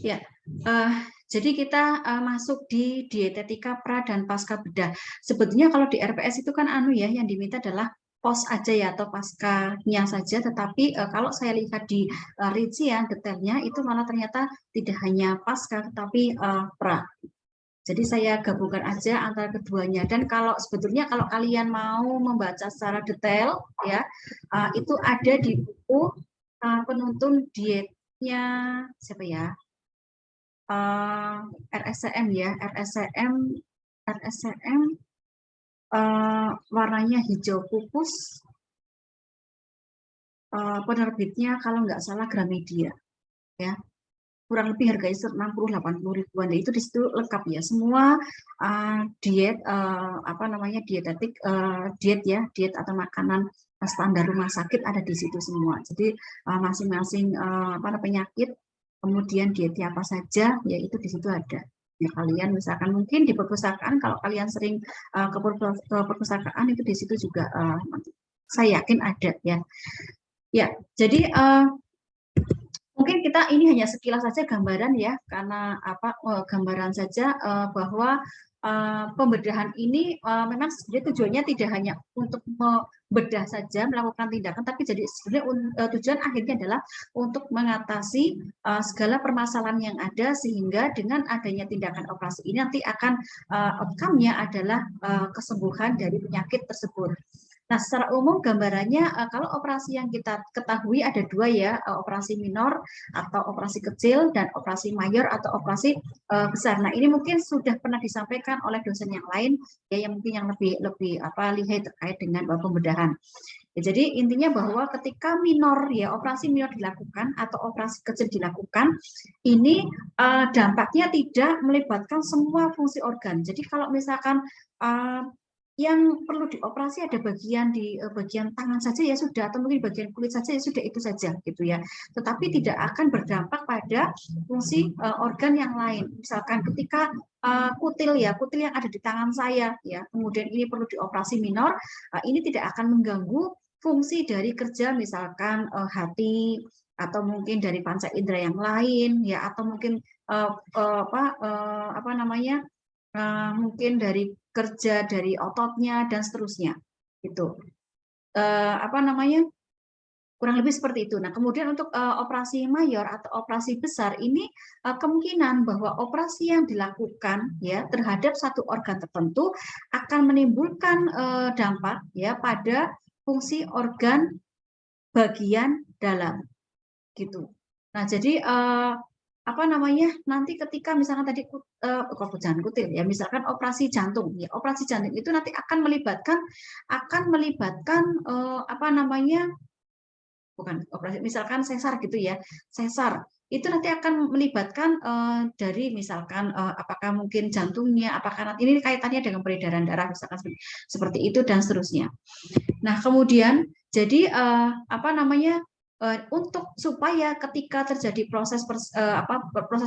Ya, jadi kita masuk di dietetika pra dan pasca bedah. Sebetulnya kalau di RPS itu kan ya yang diminta adalah pos aja ya atau paskanya saja, tetapi kalau saya lihat di rincian detailnya itu malah ternyata tidak hanya pasca tetapi pra. Jadi saya gabungkan aja antara keduanya. Dan kalau sebetulnya kalau kalian mau membaca secara detail ya, itu ada di buku penuntun dietnya siapa ya? RSCM ya, RSCM warnanya hijau pupus, penerbitnya kalau nggak salah Gramedia ya, kurang lebih harganya 60-80 ribuan. Itu di situ lengkap ya semua diet apa namanya dietetik diet ya, diet atau makanan standar rumah sakit ada di situ semua. Jadi masing-masing apa penyakit kemudian dietnya apa saja ya itu di situ ada. Ya, kalian misalkan mungkin di perpustakaan kalau kalian sering ke perpustakaan itu di situ juga saya yakin ada ya. Ya, jadi mungkin kita ini hanya sekilas saja gambaran ya, karena apa gambaran saja bahwa pembedahan ini memang sebenarnya tujuannya tidak hanya untuk membedah saja melakukan tindakan, tapi jadi sebenarnya tujuan akhirnya adalah untuk mengatasi segala permasalahan yang ada sehingga dengan adanya tindakan operasi ini nanti akan outcome-nya adalah kesembuhan dari penyakit tersebut. Nah, secara umum gambarannya kalau operasi yang kita ketahui ada dua ya, operasi minor atau operasi kecil dan operasi mayor atau operasi besar. Nah, ini mungkin sudah pernah disampaikan oleh dosen yang lain ya yang mungkin yang lebih apa lihai terkait dengan pembedahan. Ya, jadi intinya bahwa ketika minor ya operasi minor dilakukan atau operasi kecil dilakukan, ini dampaknya tidak melibatkan semua fungsi organ. Jadi kalau misalkan yang perlu dioperasi ada bagian di bagian tangan saja ya sudah, atau mungkin bagian kulit saja ya sudah, itu saja gitu ya. Tetapi tidak akan berdampak pada fungsi organ yang lain. Misalkan ketika kutil ya, kutil yang ada di tangan saya ya, kemudian ini perlu dioperasi minor, ini tidak akan mengganggu fungsi dari kerja misalkan hati atau mungkin dari panca indera yang lain ya, atau mungkin apa namanya mungkin dari kerja dari ototnya dan seterusnya itu apa namanya kurang lebih seperti itu. Nah, kemudian untuk operasi mayor atau operasi besar ini kemungkinan bahwa operasi yang dilakukan ya terhadap satu organ tertentu akan menimbulkan dampak ya pada fungsi organ bagian dalam gitu. Nah, jadi apa namanya nanti ketika misalkan tadi jangan kutil ya, misalkan operasi jantung ya, operasi jantung itu nanti akan melibatkan apa namanya bukan operasi misalkan sesar gitu ya, sesar itu nanti akan melibatkan dari misalkan apakah mungkin jantungnya, apakah nanti ini kaitannya dengan peredaran darah misalkan seperti itu dan seterusnya. Nah, kemudian jadi apa namanya untuk supaya ketika terjadi proses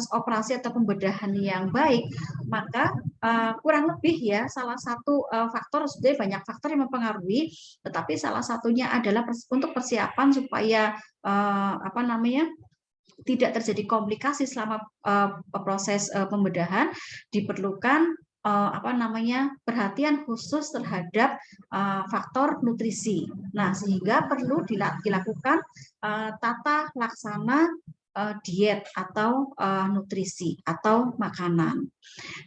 operasi atau pembedahan yang baik, maka kurang lebih ya salah satu faktor, sebenarnya banyak faktor yang mempengaruhi, tetapi salah satunya adalah untuk persiapan supaya apa namanya tidak terjadi komplikasi selama proses pembedahan, diperlukan apa namanya perhatian khusus terhadap faktor nutrisi. Nah, sehingga perlu dilakukan tata laksana diet atau nutrisi atau makanan.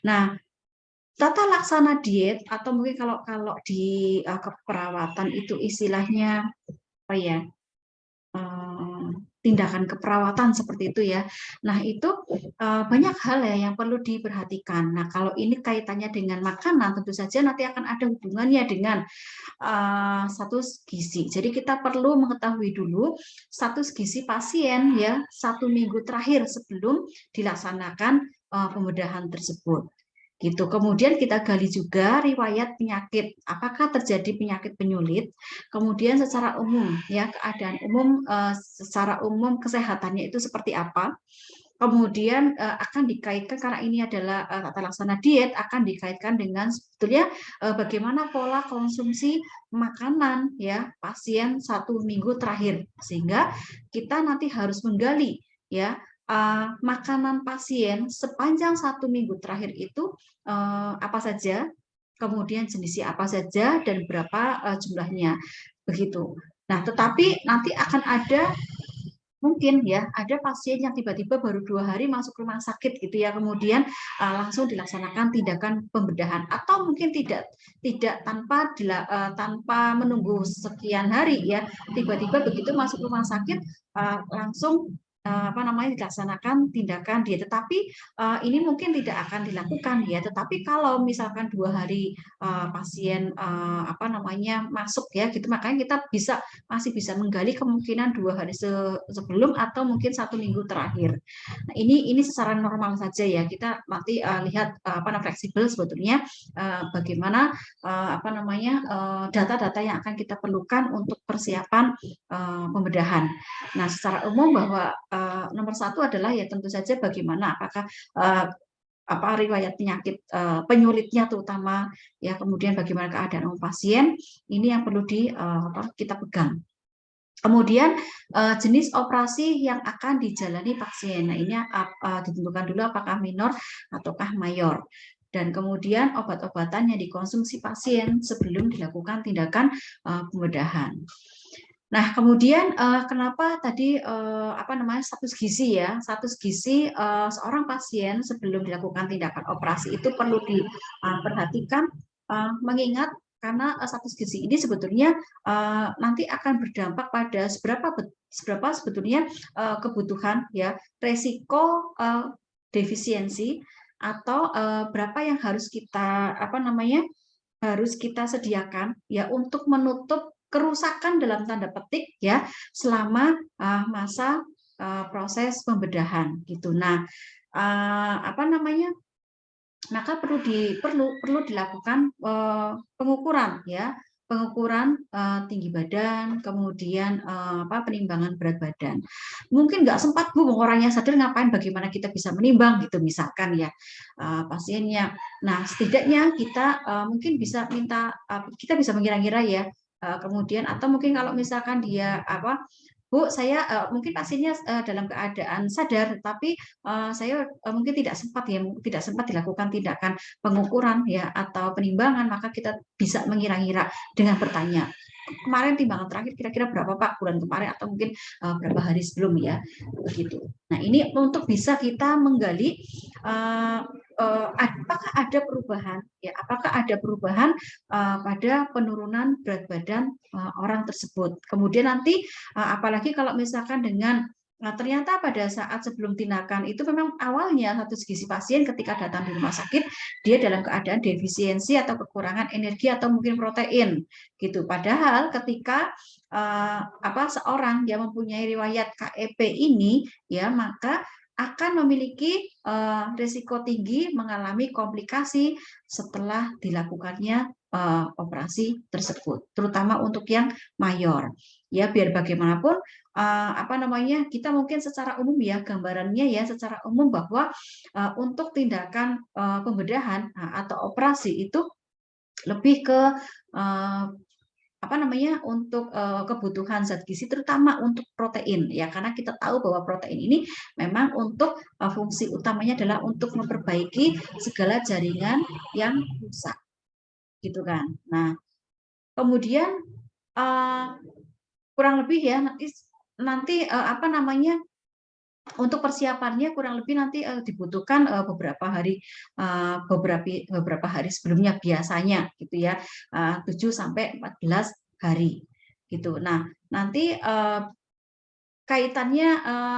Nah, tata laksana diet atau mungkin kalau di keperawatan itu istilahnya apa ya? Tindakan keperawatan seperti itu ya. Nah, itu banyak hal ya yang perlu diperhatikan. Nah, kalau ini kaitannya dengan makanan, tentu saja nanti akan ada hubungannya dengan status gizi. Jadi kita perlu mengetahui dulu status gizi pasien ya 1 minggu terakhir sebelum dilaksanakan pembedahan tersebut. Gitu. Kemudian kita gali juga riwayat penyakit, apakah terjadi penyakit penyulit, kemudian secara umum ya keadaan umum secara umum kesehatannya itu seperti apa. Kemudian akan dikaitkan karena ini adalah tata laksana diet, akan dikaitkan dengan sebetulnya bagaimana pola konsumsi makanan ya pasien 1 minggu terakhir, sehingga kita nanti harus menggali ya makanan pasien sepanjang 1 minggu terakhir itu apa saja, kemudian jenisnya apa saja, dan berapa jumlahnya, begitu. Nah, tetapi nanti akan ada mungkin ya, ada pasien yang tiba-tiba baru 2 hari masuk rumah sakit gitu ya, kemudian langsung dilaksanakan tindakan pembedahan, atau mungkin tidak tanpa menunggu sekian hari ya, tiba-tiba begitu masuk rumah sakit langsung dilaksanakan tindakan dia. Tetapi ini mungkin tidak akan dilakukan ya. Tetapi kalau misalkan 2 hari pasien masuk ya gitu, makanya kita masih bisa menggali kemungkinan 2 hari sebelum atau mungkin 1 minggu terakhir. Nah, ini secara normal saja ya. Kita nanti lihat fleksibel sebetulnya bagaimana data-data yang akan kita perlukan untuk persiapan pembedahan. Nah, secara umum bahwa nomor satu adalah ya tentu saja bagaimana apakah riwayat penyakit penyulitnya terutama ya, kemudian bagaimana keadaan pasien, ini yang perlu kita pegang. Kemudian jenis operasi yang akan dijalani pasien. Nah, ini ditentukan dulu apakah minor ataukah mayor. Dan kemudian obat-obatan yang dikonsumsi pasien sebelum dilakukan tindakan pembedahan. Nah, kemudian kenapa tadi status gizi ya? Status gizi seorang pasien sebelum dilakukan tindakan operasi itu perlu diperhatikan, mengingat karena status gizi ini sebetulnya nanti akan berdampak pada seberapa sebetulnya kebutuhan ya, resiko defisiensi atau berapa yang harus kita harus kita sediakan ya untuk menutup kerusakan dalam tanda petik ya selama masa proses pembedahan gitu. Nah, maka perlu dilakukan pengukuran ya, pengukuran tinggi badan, kemudian penimbangan berat badan. Mungkin nggak sempat Bu, orangnya sadar ngapain, bagaimana kita bisa menimbang gitu misalkan ya pasiennya. Nah, setidaknya kita mungkin bisa kita bisa mengira-ngira ya, kemudian atau mungkin kalau misalkan dia Bu, saya mungkin pasiennya dalam keadaan sadar, tapi saya mungkin tidak sempat dilakukan tindakan pengukuran ya atau penimbangan, maka kita bisa mengira-ngira dengan bertanya, kemarin timbangan terakhir kira-kira berapa Pak, bulan kemarin atau mungkin berapa hari sebelum ya, begitu. Nah, ini untuk bisa kita menggali apakah ada perubahan ya, apakah ada perubahan pada penurunan berat badan orang tersebut. Kemudian nanti apalagi kalau misalkan dengan ternyata pada saat sebelum tindakan itu memang awalnya status gizi pasien ketika datang di rumah sakit dia dalam keadaan defisiensi atau kekurangan energi atau mungkin protein gitu. Padahal ketika seorang yang mempunyai riwayat KEP ini ya, maka akan memiliki risiko tinggi mengalami komplikasi setelah dilakukannya operasi tersebut, terutama untuk yang mayor. Ya, biar bagaimanapun kita mungkin secara umum ya, gambarannya ya secara umum bahwa untuk tindakan pembedahan atau operasi itu lebih ke untuk kebutuhan zat gizi, terutama untuk protein ya, karena kita tahu bahwa protein ini memang untuk fungsi utamanya adalah untuk memperbaiki segala jaringan yang rusak gitu kan. Nah, kemudian kurang lebih ya nanti untuk persiapannya kurang lebih nanti dibutuhkan beberapa hari sebelumnya biasanya gitu ya, 7 sampai 14 hari gitu. Nah, nanti kaitannya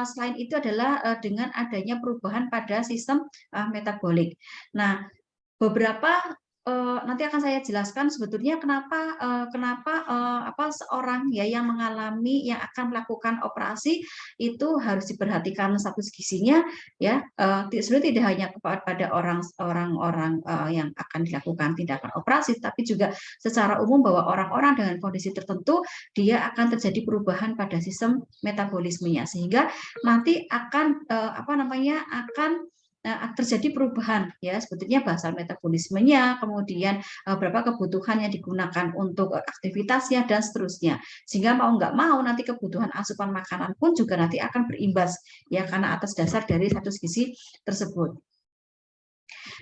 selain itu adalah dengan adanya perubahan pada sistem metabolik. Nah, beberapa nanti akan saya jelaskan sebetulnya kenapa seorang ya yang akan melakukan operasi itu harus diperhatikan status gizinya ya, sebenarnya tidak hanya kepada orang-orang yang akan dilakukan tindakan operasi, tapi juga secara umum bahwa orang-orang dengan kondisi tertentu dia akan terjadi perubahan pada sistem metabolismenya, sehingga nanti akan terjadi perubahan ya, sebetulnya basal metabolismenya, kemudian berapa kebutuhan yang digunakan untuk aktivitasnya dan seterusnya. Sehingga mau nggak mau nanti kebutuhan asupan makanan pun juga nanti akan berimbas ya, karena atas dasar dari status gizi tersebut.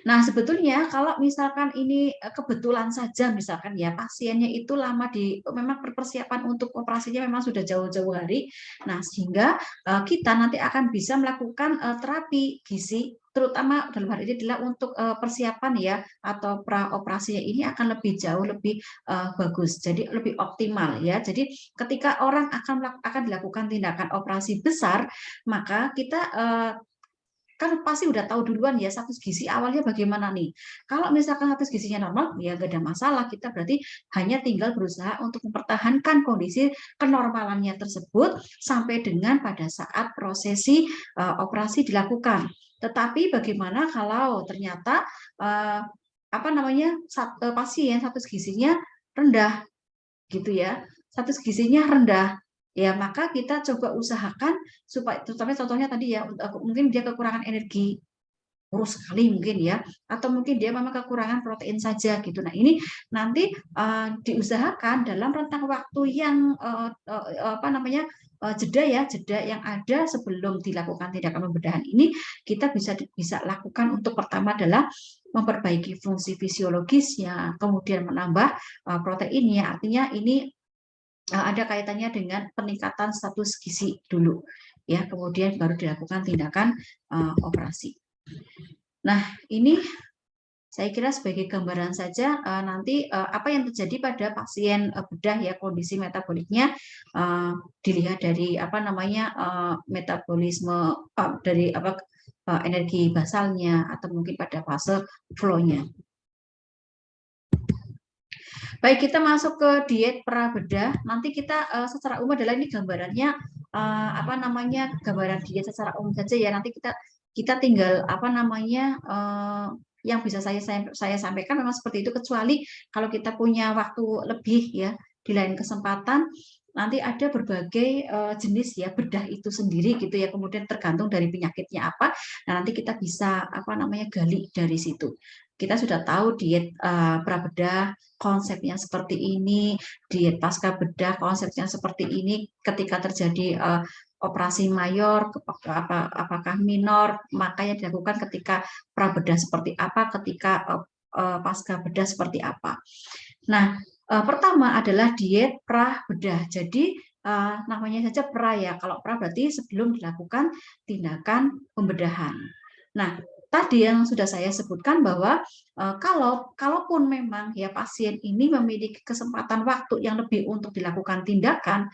Nah, sebetulnya kalau misalkan ini kebetulan saja misalkan ya pasiennya itu lama memang persiapan untuk operasinya memang sudah jauh-jauh hari. Nah, sehingga kita nanti akan bisa melakukan terapi gizi, terutama dalam hal ini adalah untuk persiapan ya atau pra operasinya ini akan lebih jauh lebih bagus. Jadi lebih optimal ya. Jadi ketika orang akan dilakukan tindakan operasi besar, maka kita kan pasti udah tahu duluan ya status gizi awalnya bagaimana nih. Kalau misalkan status gizinya normal, ya gak ada masalah. Kita berarti hanya tinggal berusaha untuk mempertahankan kondisi kenormalannya tersebut sampai dengan pada saat prosesi operasi dilakukan. Tetapi bagaimana kalau ternyata pasien status gizinya rendah gitu ya, status gizinya rendah, ya maka kita coba usahakan supaya, terutama contohnya tadi ya, mungkin dia kekurangan energi, kurus sekali mungkin ya, atau mungkin dia memang kekurangan protein saja gitu. Nah ini nanti diusahakan dalam rentang waktu yang jeda yang ada sebelum dilakukan tindakan pembedahan ini, kita bisa lakukan untuk pertama adalah memperbaiki fungsi fisiologisnya, kemudian menambah proteinnya. Artinya ini ada kaitannya dengan peningkatan status gizi dulu ya, kemudian baru dilakukan tindakan operasi. Nah, ini saya kira sebagai gambaran saja nanti apa yang terjadi pada pasien bedah ya, kondisi metaboliknya dilihat dari metabolisme dari energi basalnya atau mungkin pada fase flow-nya. Baik, kita masuk ke diet prabedah. Nanti kita secara umum adalah ini gambarannya gambaran diet secara umum saja ya. Nanti kita tinggal yang bisa saya sampaikan memang seperti itu, kecuali kalau kita punya waktu lebih ya di lain kesempatan nanti ada berbagai jenis ya bedah itu sendiri gitu ya, kemudian tergantung dari penyakitnya apa. Nah, nanti kita bisa gali dari situ. Kita sudah tahu diet prabedah konsepnya seperti ini, diet pasca bedah konsepnya seperti ini, ketika terjadi operasi mayor, apakah minor, maka yang dilakukan ketika prabedah seperti apa, ketika pasca bedah seperti apa. Nah, pertama adalah diet prabedah. Jadi namanya saja pra ya, kalau pra berarti sebelum dilakukan tindakan pembedahan. Nah, tadi yang sudah saya sebutkan bahwa kalaupun memang ya pasien ini memiliki kesempatan waktu yang lebih untuk dilakukan tindakan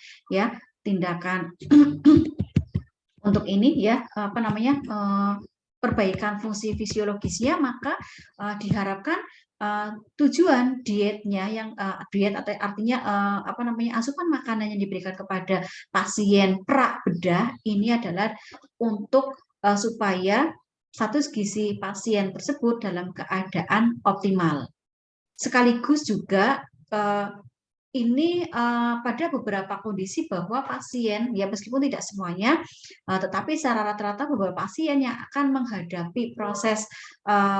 untuk ini ya perbaikan fungsi fisiologisnya, maka diharapkan tujuan dietnya yang diet atau artinya asupan makanan yang diberikan kepada pasien prabedah ini adalah untuk supaya status gizi pasien tersebut dalam keadaan optimal. Sekaligus juga ini pada beberapa kondisi bahwa pasien, ya meskipun tidak semuanya, tetapi secara rata-rata beberapa pasien yang akan menghadapi proses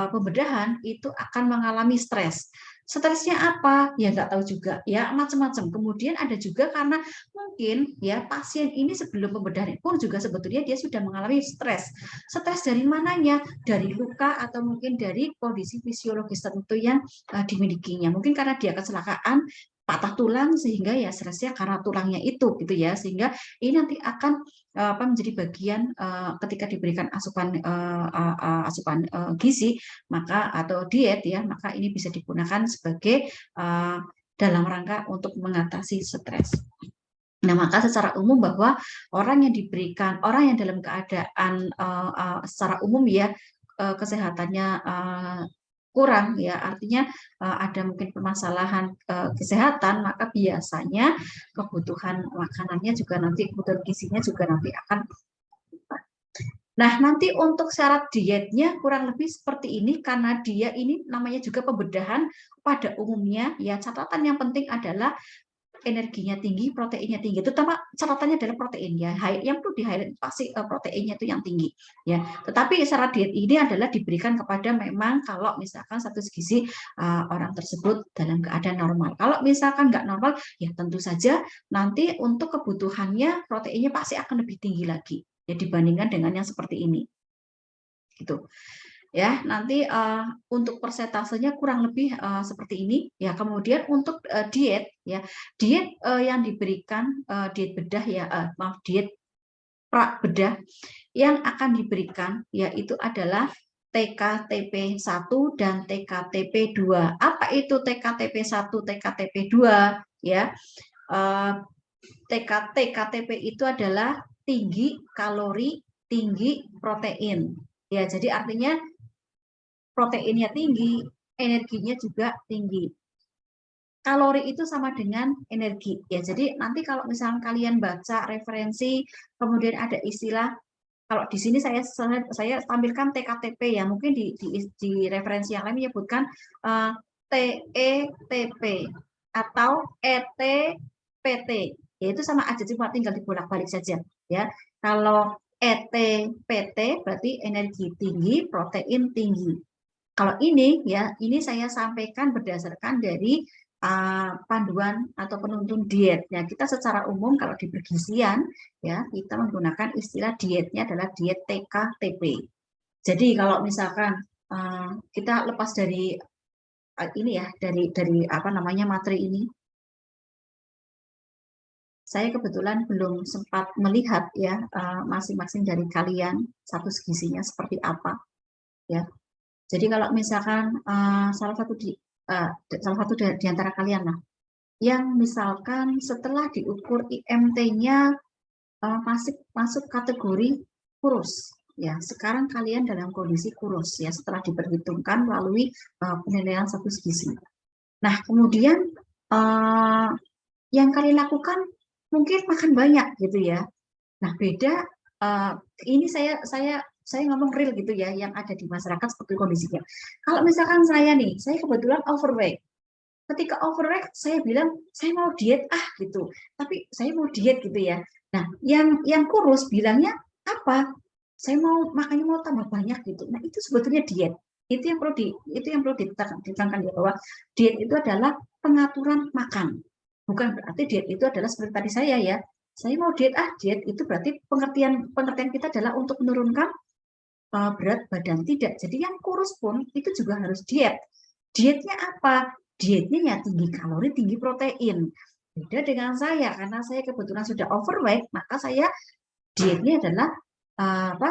pembedahan itu akan mengalami stres. Stresnya apa? Ya nggak tahu juga, ya macam-macam. Kemudian ada juga karena mungkin ya pasien ini sebelum pembedahan pun juga sebetulnya dia sudah mengalami stres. Stres dari mananya? Dari luka atau mungkin dari kondisi fisiologis tertentu yang dimilikinya. Mungkin karena dia kecelakaan, patah tulang, sehingga ya stresnya karena tulangnya itu gitu ya, sehingga ini nanti akan menjadi bagian ketika diberikan asupan gizi maka atau diet ya, maka ini bisa digunakan sebagai dalam rangka untuk mengatasi stres. Nah, maka secara umum bahwa orang yang dalam keadaan secara umum ya kesehatannya kurang ya, artinya ada mungkin permasalahan kesehatan, maka biasanya kebutuhan makanannya juga nanti, kebutuhan gizinya juga nanti akan. Nah, nanti untuk syarat dietnya kurang lebih seperti ini, karena dia ini namanya juga pembedahan pada umumnya ya. Catatan yang penting adalah energinya tinggi, proteinnya tinggi. Terutama catatannya adalah protein ya. Yang perlu di-highlight pasti proteinnya itu yang tinggi ya. Tetapi syarat diet ini adalah diberikan kepada memang kalau misalkan status gizi orang tersebut dalam keadaan normal. Kalau misalkan nggak normal, ya tentu saja nanti untuk kebutuhannya proteinnya pasti akan lebih tinggi lagi ya dibandingkan dengan yang seperti ini. Gitu. Ya, nanti untuk persentasenya kurang lebih seperti ini ya. Kemudian untuk diet ya, diet yang diberikan diet bedah ya, maaf diet pra bedah yang akan diberikan yaitu adalah TKTP 1 dan TKTP 2. Apa itu TKTP 1, TKTP 2 ya? TKTP itu adalah tinggi kalori, tinggi protein. Ya, jadi artinya proteinnya tinggi, energinya juga tinggi. Kalori itu sama dengan energi. Ya, jadi nanti kalau misalnya kalian baca referensi, kemudian ada istilah, kalau di sini saya tampilkan TKTP ya, mungkin di referensi yang lain menyebutkan TETP atau ETPT. Ya, itu sama aja, cuma tinggal dibolak-balik saja. Ya, kalau ETPT berarti energi tinggi, protein tinggi. Kalau ini ya, ini saya sampaikan berdasarkan dari panduan atau penuntun diet. Ya, kita secara umum kalau di pergizian ya, kita menggunakan istilah dietnya adalah diet TKTP. Jadi kalau misalkan kita lepas dari ini ya, dari apa namanya materi ini, saya kebetulan belum sempat melihat ya masing-masing dari kalian status gizinya seperti apa ya. Jadi kalau misalkan salah satu di antara kalian lah, yang misalkan setelah diukur IMT-nya masuk kategori kurus, ya sekarang kalian dalam kondisi kurus ya setelah diperhitungkan melalui penilaian status gizi. Nah kemudian yang kalian lakukan mungkin makan banyak gitu ya. Nah beda ini saya ngomong real gitu ya, yang ada di masyarakat seperti kondisinya. Kalau misalkan saya nih, saya kebetulan overweight. Ketika overweight, saya bilang, saya mau diet gitu. Tapi saya mau diet gitu ya. Nah, yang kurus bilangnya apa? Saya mau makannya mau tambah banyak gitu. Nah, itu sebetulnya diet. Itu yang perlu ditekankan ya, bahwa diet itu adalah pengaturan makan. Bukan berarti diet itu adalah seperti tadi saya ya. Saya mau diet diet itu berarti pengertian kita adalah untuk menurunkan berat badan, tidak. Jadi yang kurus pun itu juga harus diet. Dietnya apa? Dietnya ya tinggi kalori, tinggi protein. Beda dengan saya, karena saya kebetulan sudah overweight, maka saya dietnya adalah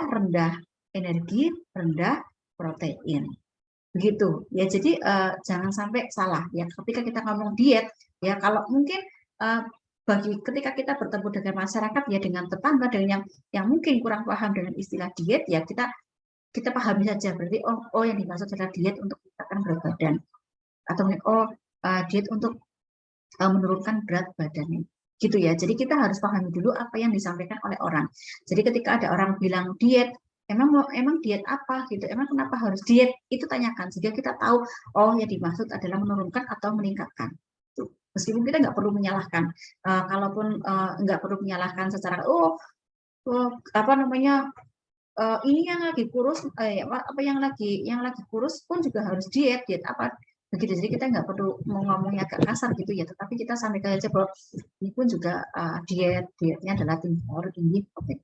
rendah energi, rendah protein. Begitu ya. Jadi jangan sampai salah ya ketika kita ngomong diet ya. Kalau mungkin ketika kita bertemu dengan masyarakat ya, dengan tetangga, dengan yang mungkin kurang paham dengan istilah diet ya, kita pahami saja, berarti yang dimaksud adalah diet untuk menurunkan berat badan, atau diet untuk menurunkan berat badan gitu ya. Jadi kita harus pahami dulu apa yang disampaikan oleh orang. Jadi ketika ada orang bilang diet, emang diet apa gitu, emang kenapa harus diet, itu tanyakan sehingga kita tahu yang dimaksud adalah menurunkan atau meningkatkan. Meskipun kita nggak perlu menyalahkan, kalaupun nggak perlu menyalahkan secara apa namanya, ini yang lagi kurus, apa yang lagi kurus pun juga harus diet apa begitu. Jadi kita nggak perlu mau ngomongnya agak kasar gitu ya, tetapi kita sampaikan aja bahwa ini pun juga dietnya adalah tinggi protein.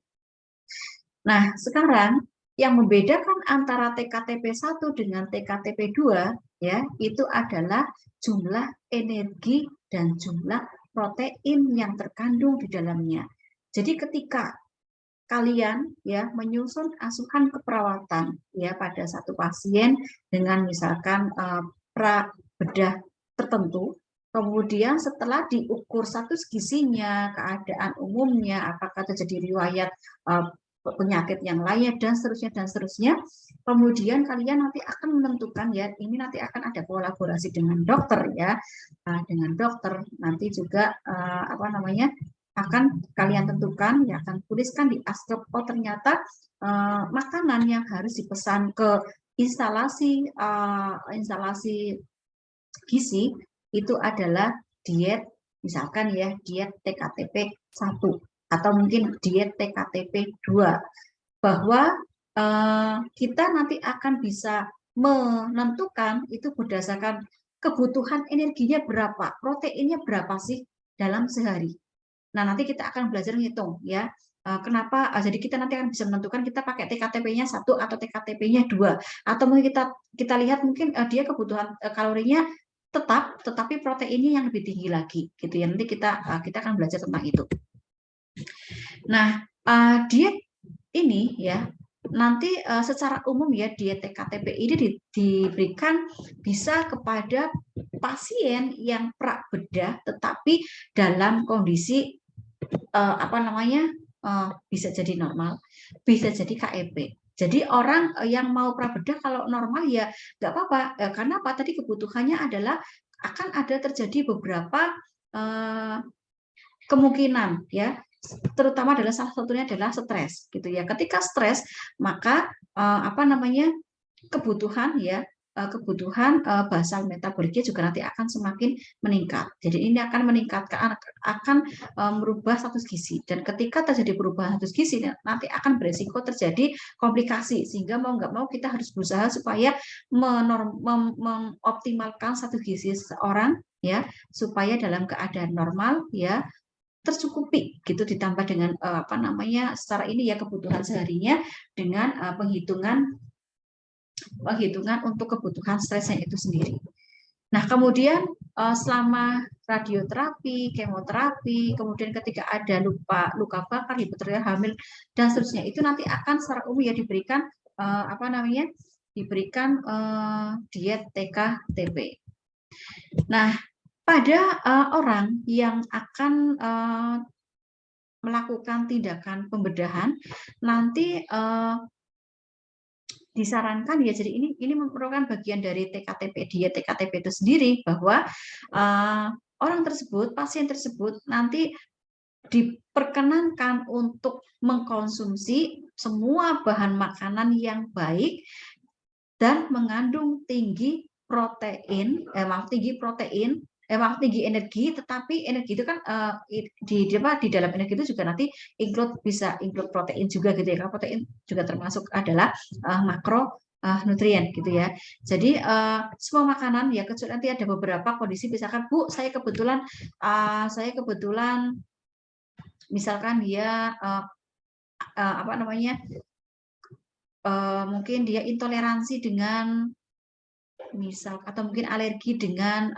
Nah sekarang yang membedakan antara TKTP 1 dengan TKTP 2 ya, itu adalah jumlah energi dan jumlah protein yang terkandung di dalamnya. Jadi ketika kalian ya menyusun asuhan keperawatan ya pada satu pasien dengan misalkan pra bedah tertentu, kemudian setelah diukur status gizinya, keadaan umumnya, apakah terjadi riwayat penyakit yang lain dan seterusnya, kemudian kalian nanti akan menentukan ya, ini nanti akan ada kolaborasi dengan dokter ya, dengan dokter nanti juga apa namanya, akan kalian tentukan ya, akan tuliskan di askep, ternyata makanan yang harus dipesan ke instalasi gizi itu adalah diet Misalkan ya diet TKTP 1 atau mungkin diet TKTP 2, bahwa kita nanti akan bisa menentukan itu berdasarkan kebutuhan energinya berapa, proteinnya berapa sih dalam sehari. Nah, nanti kita akan belajar menghitung ya. Kenapa? Jadi kita nanti akan bisa menentukan kita pakai TKTP-nya 1 atau TKTP-nya 2. Atau mungkin kita lihat mungkin dia kebutuhan kalorinya tetap, tetapi proteinnya yang lebih tinggi lagi gitu ya. Nanti kita akan belajar tentang itu. Nah, diet ini ya nanti secara umum ya diet TKTP ini diberikan bisa kepada pasien yang prak bedah tetapi dalam kondisi bisa jadi normal, bisa jadi KEP. Jadi orang yang mau prabedah kalau normal ya nggak apa-apa, karena apa? Tadi kebutuhannya adalah akan ada terjadi beberapa kemungkinan ya, terutama adalah salah satunya adalah stres gitu ya. Ketika stres maka kebutuhan ya basal metaboliknya juga nanti akan semakin meningkat. Jadi ini akan meningkatkan akan merubah status gizi, dan ketika terjadi perubahan status gizi nanti akan beresiko terjadi komplikasi, sehingga mau nggak mau kita harus berusaha supaya mengoptimalkan status gizi seseorang ya supaya dalam keadaan normal ya tercukupi gitu, ditambah dengan secara ini ya kebutuhan seharinya dengan penghitungan untuk kebutuhan stresnya itu sendiri. Nah, kemudian selama radioterapi, kemoterapi, kemudian ketika ada luka bakar, hipotermia hamil dan seterusnya, itu nanti akan secara umum ya diberikan diet TKTP. Nah, pada orang yang akan melakukan tindakan pembedahan nanti disarankan ya, jadi ini merupakan bagian dari TKTP, diet TKTP itu sendiri, bahwa orang tersebut, pasien tersebut nanti diperkenankan untuk mengkonsumsi semua bahan makanan yang baik dan mengandung tinggi protein, tinggi energi, tetapi energi itu kan di dalam energi itu juga nanti bisa include protein juga gitu ya, karena protein juga termasuk adalah makro nutrien gitu ya. Jadi semua makanan ya, kecuali nanti ada beberapa kondisi, misalkan Bu, saya kebetulan misalkan dia mungkin dia intoleransi dengan atau mungkin alergi dengan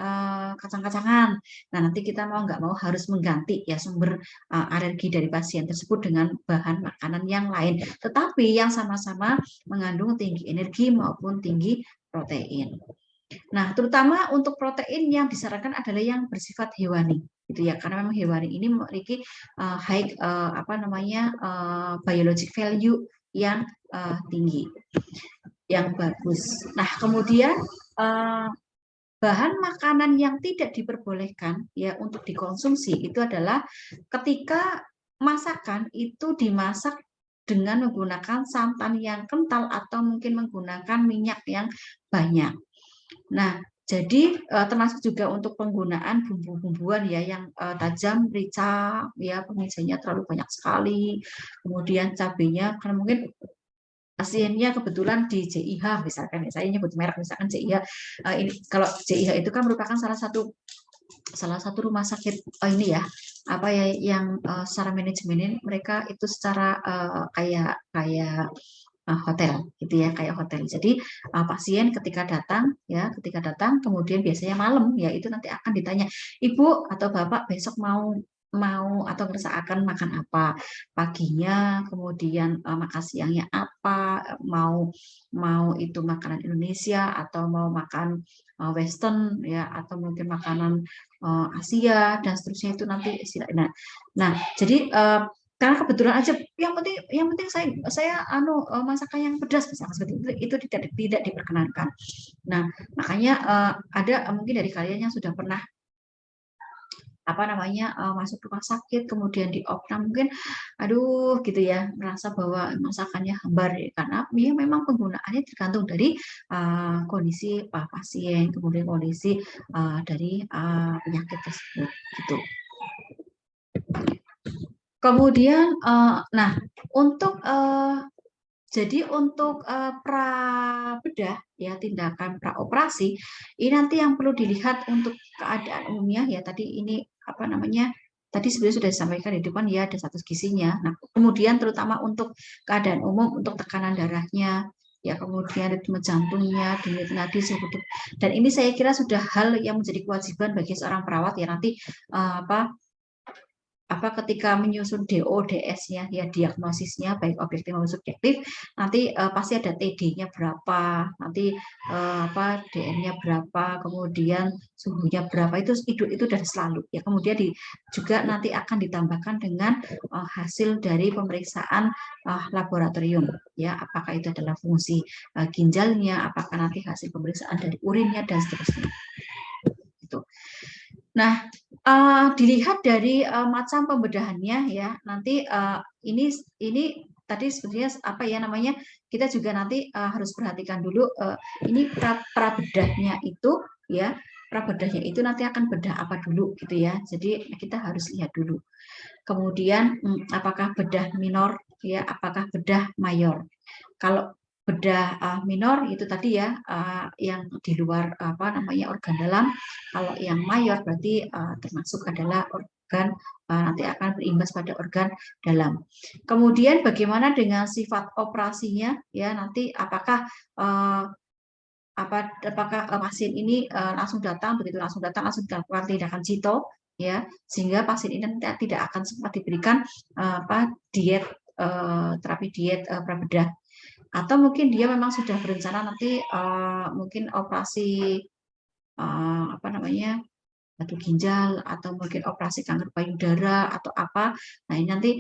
kacang-kacangan. Nah, nanti kita mau nggak mau harus mengganti ya sumber alergi dari pasien tersebut dengan bahan makanan yang lain, tetapi yang sama-sama mengandung tinggi energi maupun tinggi protein. Nah, terutama untuk protein yang disarankan adalah yang bersifat hewani, gitu ya, karena memang hewani ini memiliki high biologic value yang tinggi, yang bagus. Nah, kemudian bahan makanan yang tidak diperbolehkan ya untuk dikonsumsi itu adalah ketika masakan itu dimasak dengan menggunakan santan yang kental atau mungkin menggunakan minyak yang banyak. Nah, jadi termasuk juga untuk penggunaan bumbu-bumbuan ya yang tajam, merica ya, pemicanya terlalu banyak sekali, kemudian cabenya karena mungkin pasiennya kebetulan di JIH misalkan ya, saya nyebut merek misalkan JIH. Ini kalau JIH itu kan merupakan salah satu rumah sakit ini ya, yang secara manajemen mereka itu secara kayak hotel gitu ya, kayak hotel. Jadi pasien ketika datang kemudian biasanya malam ya, itu nanti akan ditanya, Ibu atau Bapak besok mau atau akan makan apa paginya, kemudian makan siangnya apa, mau itu makanan Indonesia atau mau makan Western ya, atau mungkin makanan Asia dan seterusnya, itu nanti nah jadi karena kebetulan aja yang penting saya masakan yang pedas misalnya seperti itu tidak diperkenankan. Nah, makanya ada mungkin dari kalian yang sudah pernah masuk rumah sakit, kemudian diopnam mungkin, aduh gitu ya, merasa bahwa masakannya hambar ya, karena ya memang penggunaannya tergantung dari kondisi pasien, kemudian kondisi dari penyakit tersebut gitu. Kemudian, nah untuk jadi untuk pra bedah ya, tindakan praoperasi ini nanti yang perlu dilihat untuk keadaan umumnya ya, tadi ini tadi sebenarnya sudah disampaikan di depan ya, ada status gizinya. Nah, kemudian terutama untuk keadaan umum, untuk tekanan darahnya ya, kemudian ritme jantungnya, denyut nadi, suhu tubuh. Dan ini saya kira sudah hal yang menjadi kewajiban bagi seorang perawat ya, nanti ketika menyusun DO/DS-nya ya, diagnosisnya baik objektif maupun subjektif, nanti pasti ada TD-nya berapa, nanti DM-nya berapa, kemudian suhunya berapa, itu dari selalu ya. Kemudian juga nanti akan ditambahkan dengan hasil dari pemeriksaan laboratorium ya, apakah itu adalah fungsi ginjalnya, apakah nanti hasil pemeriksaan dari urinnya dan seterusnya. Gitu. Nah, dilihat dari macam pembedahannya ya, nanti ini tadi sebenarnya kita juga nanti harus perhatikan dulu ini prabedahnya itu ya, prabedahnya itu nanti akan bedah apa dulu gitu ya. Jadi kita harus lihat dulu. Kemudian apakah bedah minor ya, apakah bedah mayor. Kalau bedah minor itu tadi ya, yang di luar organ dalam. Kalau yang mayor berarti termasuk adalah organ, nanti akan berimbas pada organ dalam. Kemudian bagaimana dengan sifat operasinya ya, nanti apakah pasien ini langsung datang, begitu langsung datang langsung dilakukan tindakan cito ya, sehingga pasien ini tidak akan sempat diberikan diet, terapi diet prabedah. Atau mungkin dia memang sudah berencana nanti mungkin operasi batu ginjal, atau mungkin operasi kanker payudara atau apa. Nah, ini nanti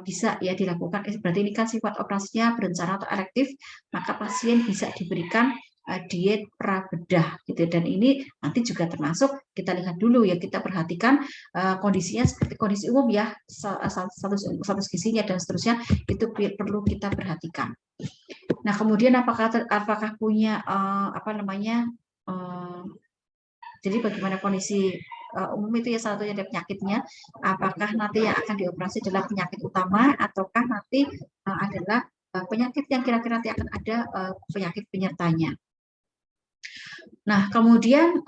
bisa ya dilakukan. Berarti ini kan sifat operasinya berencana atau elektif, maka pasien bisa diberikan diet prabedah gitu. Dan ini nanti juga termasuk kita lihat dulu ya, kita perhatikan kondisinya seperti kondisi umum ya, status gizinya dan seterusnya, itu perlu kita perhatikan. Nah, kemudian apakah punya jadi bagaimana kondisi umum itu ya, salah satunya ada penyakitnya, apakah nanti yang akan dioperasi adalah penyakit utama ataukah nanti adalah penyakit yang kira-kira nanti akan ada penyakit penyertanya. Nah, kemudian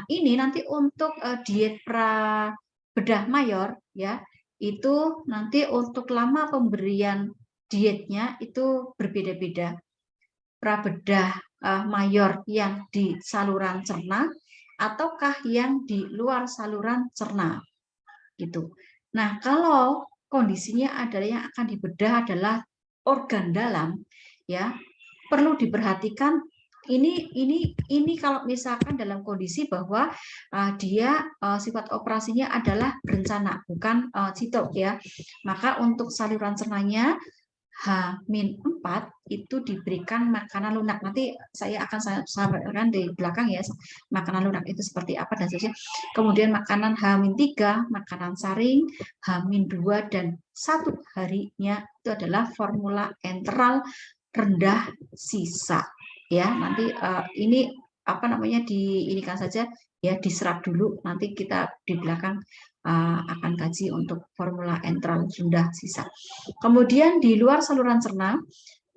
ini nanti untuk diet prabedah mayor ya, itu nanti untuk lama pemberian dietnya itu berbeda-beda. Prabedah mayor yang di saluran cerna ataukah yang di luar saluran cerna gitu. Nah, kalau kondisinya adalah yang akan dibedah adalah organ dalam ya, perlu diperhatikan ini kalau misalkan dalam kondisi bahwa dia sifat operasinya adalah berencana bukan cito ya, maka untuk saluran cernanya H-4 itu diberikan makanan lunak. Nanti saya akan sampaikan di belakang ya, makanan lunak itu seperti apa dan seterusnya. Kemudian makanan H-3, makanan saring, H-2 dan 1 harinya itu adalah formula enteral rendah sisa. Ya, nanti ini diinikan saja ya, diserap dulu, nanti kita di belakang akan kaji untuk formula enteral rendah sisa. Kemudian di luar saluran cerna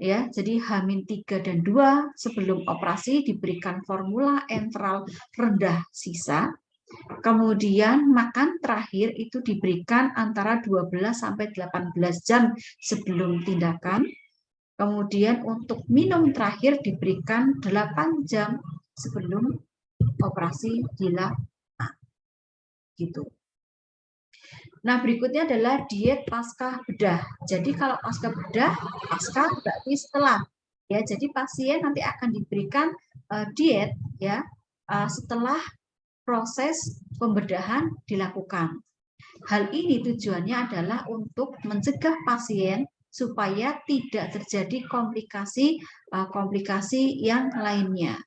ya, jadi H-3 dan 2 sebelum operasi diberikan formula enteral rendah sisa. Kemudian makan terakhir itu diberikan antara 12 sampai 18 jam sebelum tindakan. Kemudian untuk minum terakhir diberikan 8 jam sebelum operasi dilakukan. Gitu. Nah, berikutnya adalah diet pasca bedah. Jadi kalau pasca bedah, pasca berarti setelah. Ya, jadi pasien nanti akan diberikan diet ya setelah proses pembedahan dilakukan. Hal ini tujuannya adalah untuk mencegah pasien supaya tidak terjadi komplikasi yang lainnya.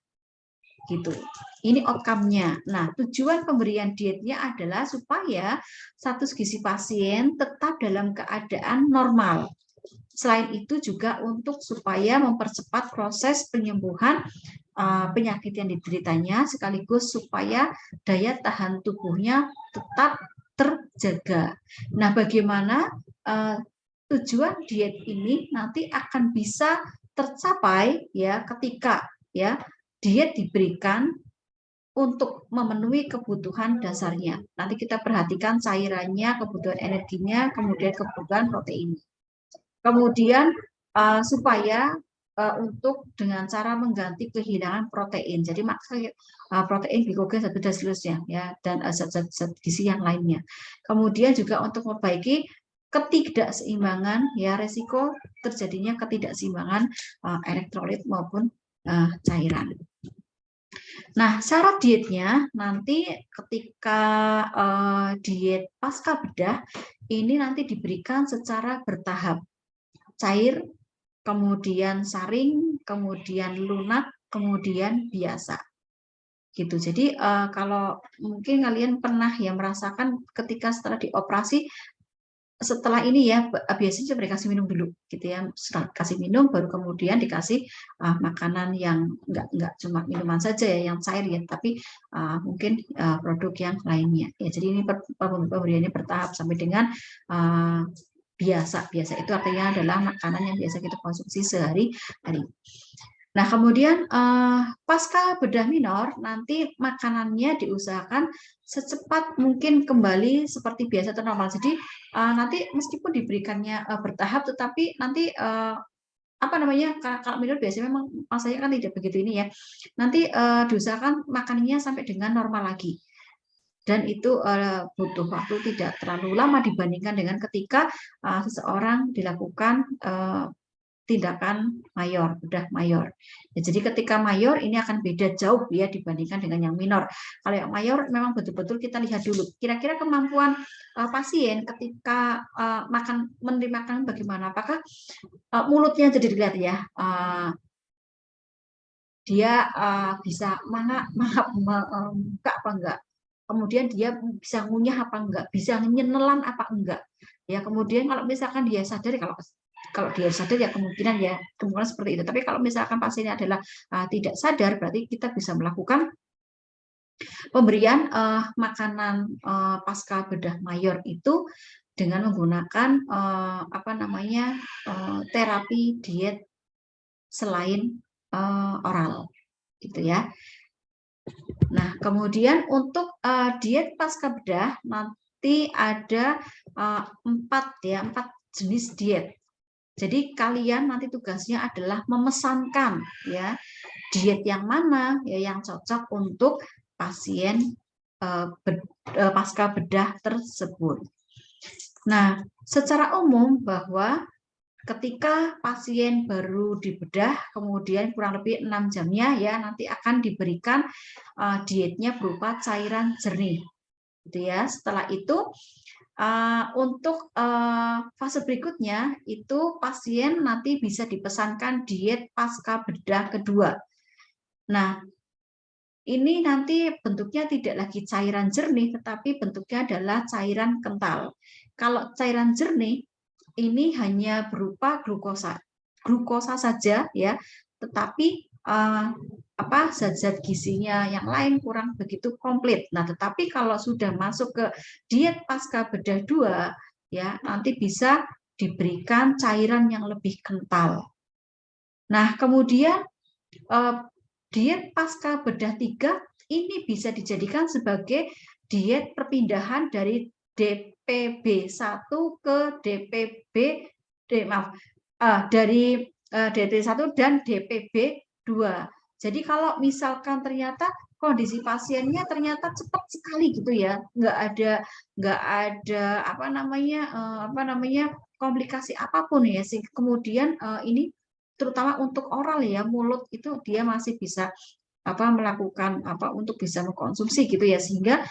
gitu. Ini outcome-nya. Nah, tujuan pemberian dietnya adalah supaya status gizi pasien tetap dalam keadaan normal. Selain itu juga untuk supaya mempercepat proses penyembuhan penyakit yang dideritanya, sekaligus supaya daya tahan tubuhnya tetap terjaga. Nah, bagaimana tujuan diet ini nanti akan bisa tercapai ya ketika ya diet diberikan untuk memenuhi kebutuhan dasarnya. Nanti kita perhatikan cairannya, kebutuhan energinya, kemudian kebutuhan protein. Kemudian supaya untuk dengan cara mengganti kehilangan protein. Jadi maksudnya protein, glikogen, zat dan seterusnya ya, dan zat-zat gizi yang lainnya. Kemudian juga untuk memperbaiki ketidakseimbangan ya, resiko terjadinya ketidakseimbangan elektrolit maupun cairan. Nah, syarat dietnya nanti ketika diet pasca bedah ini nanti diberikan secara bertahap. Cair, kemudian saring, kemudian lunak, kemudian biasa. Gitu. Jadi kalau mungkin kalian pernah ya merasakan ketika setelah dioperasi, setelah ini ya biasanya mereka kasih minum dulu gitu ya, setelah kasih minum baru kemudian dikasih makanan yang enggak cuma minuman saja ya yang cair ya, tapi mungkin produk yang lainnya ya. Jadi ini pemberiannya bertahap sampai dengan biasa itu artinya adalah makanan yang biasa kita konsumsi sehari-hari. Nah, kemudian pasca bedah minor nanti makanannya diusahakan secepat mungkin kembali seperti biasa atau normal. Jadi nanti meskipun diberikannya bertahap, tetapi nanti apa namanya, kalau minor biasanya memang masanya kan tidak begitu ini ya. Nanti diusahakan makanannya sampai dengan normal lagi. Dan itu butuh waktu tidak terlalu lama dibandingkan dengan ketika seseorang dilakukan tindakan mayor, bedah mayor. Ya, jadi ketika mayor ini akan beda jauh ya dibandingkan dengan yang minor. Kalau yang mayor memang betul-betul kita lihat dulu kira-kira kemampuan pasien ketika menerima makanan bagaimana. Apakah mulutnya jadi dilihat ya, dia bisa buka apa enggak. Kemudian dia bisa ngunyah apa enggak, bisa nyenelan apa enggak. Ya, kemudian kalau misalkan dia sadar, kalau dia sadar ya kemungkinan seperti itu. Tapi kalau misalkan pasiennya adalah tidak sadar, berarti kita bisa melakukan pemberian makanan pasca bedah mayor itu dengan menggunakan terapi diet selain oral, gitu ya. Nah, kemudian untuk diet pasca bedah nanti ada 4 jenis diet. Jadi kalian nanti tugasnya adalah memesankan ya diet yang mana ya yang cocok untuk pasien pasca bedah tersebut. Nah, secara umum bahwa ketika pasien baru dibedah, kemudian kurang lebih 6 jamnya ya nanti akan diberikan dietnya berupa cairan jernih, gitu ya. Setelah itu untuk fase berikutnya itu pasien nanti bisa dipesankan diet pasca bedah kedua. Nah, ini nanti bentuknya tidak lagi cairan jernih, tetapi bentuknya adalah cairan kental. Kalau cairan jernih ini hanya berupa glukosa saja ya, tetapi zat-zat gizinya yang lain kurang begitu komplit. Nah, tetapi kalau sudah masuk ke diet pasca bedah 2 ya, nanti bisa diberikan cairan yang lebih kental. Nah, kemudian diet pasca bedah 3 ini bisa dijadikan sebagai diet perpindahan dari DPB1 ke dari DT1 dan DPB2. Jadi kalau misalkan ternyata kondisi pasiennya ternyata cepat sekali gitu ya, nggak ada komplikasi apapun ya sih. Kemudian ini terutama untuk oral ya, mulut itu dia masih bisa melakukan untuk bisa mengkonsumsi gitu ya, sehingga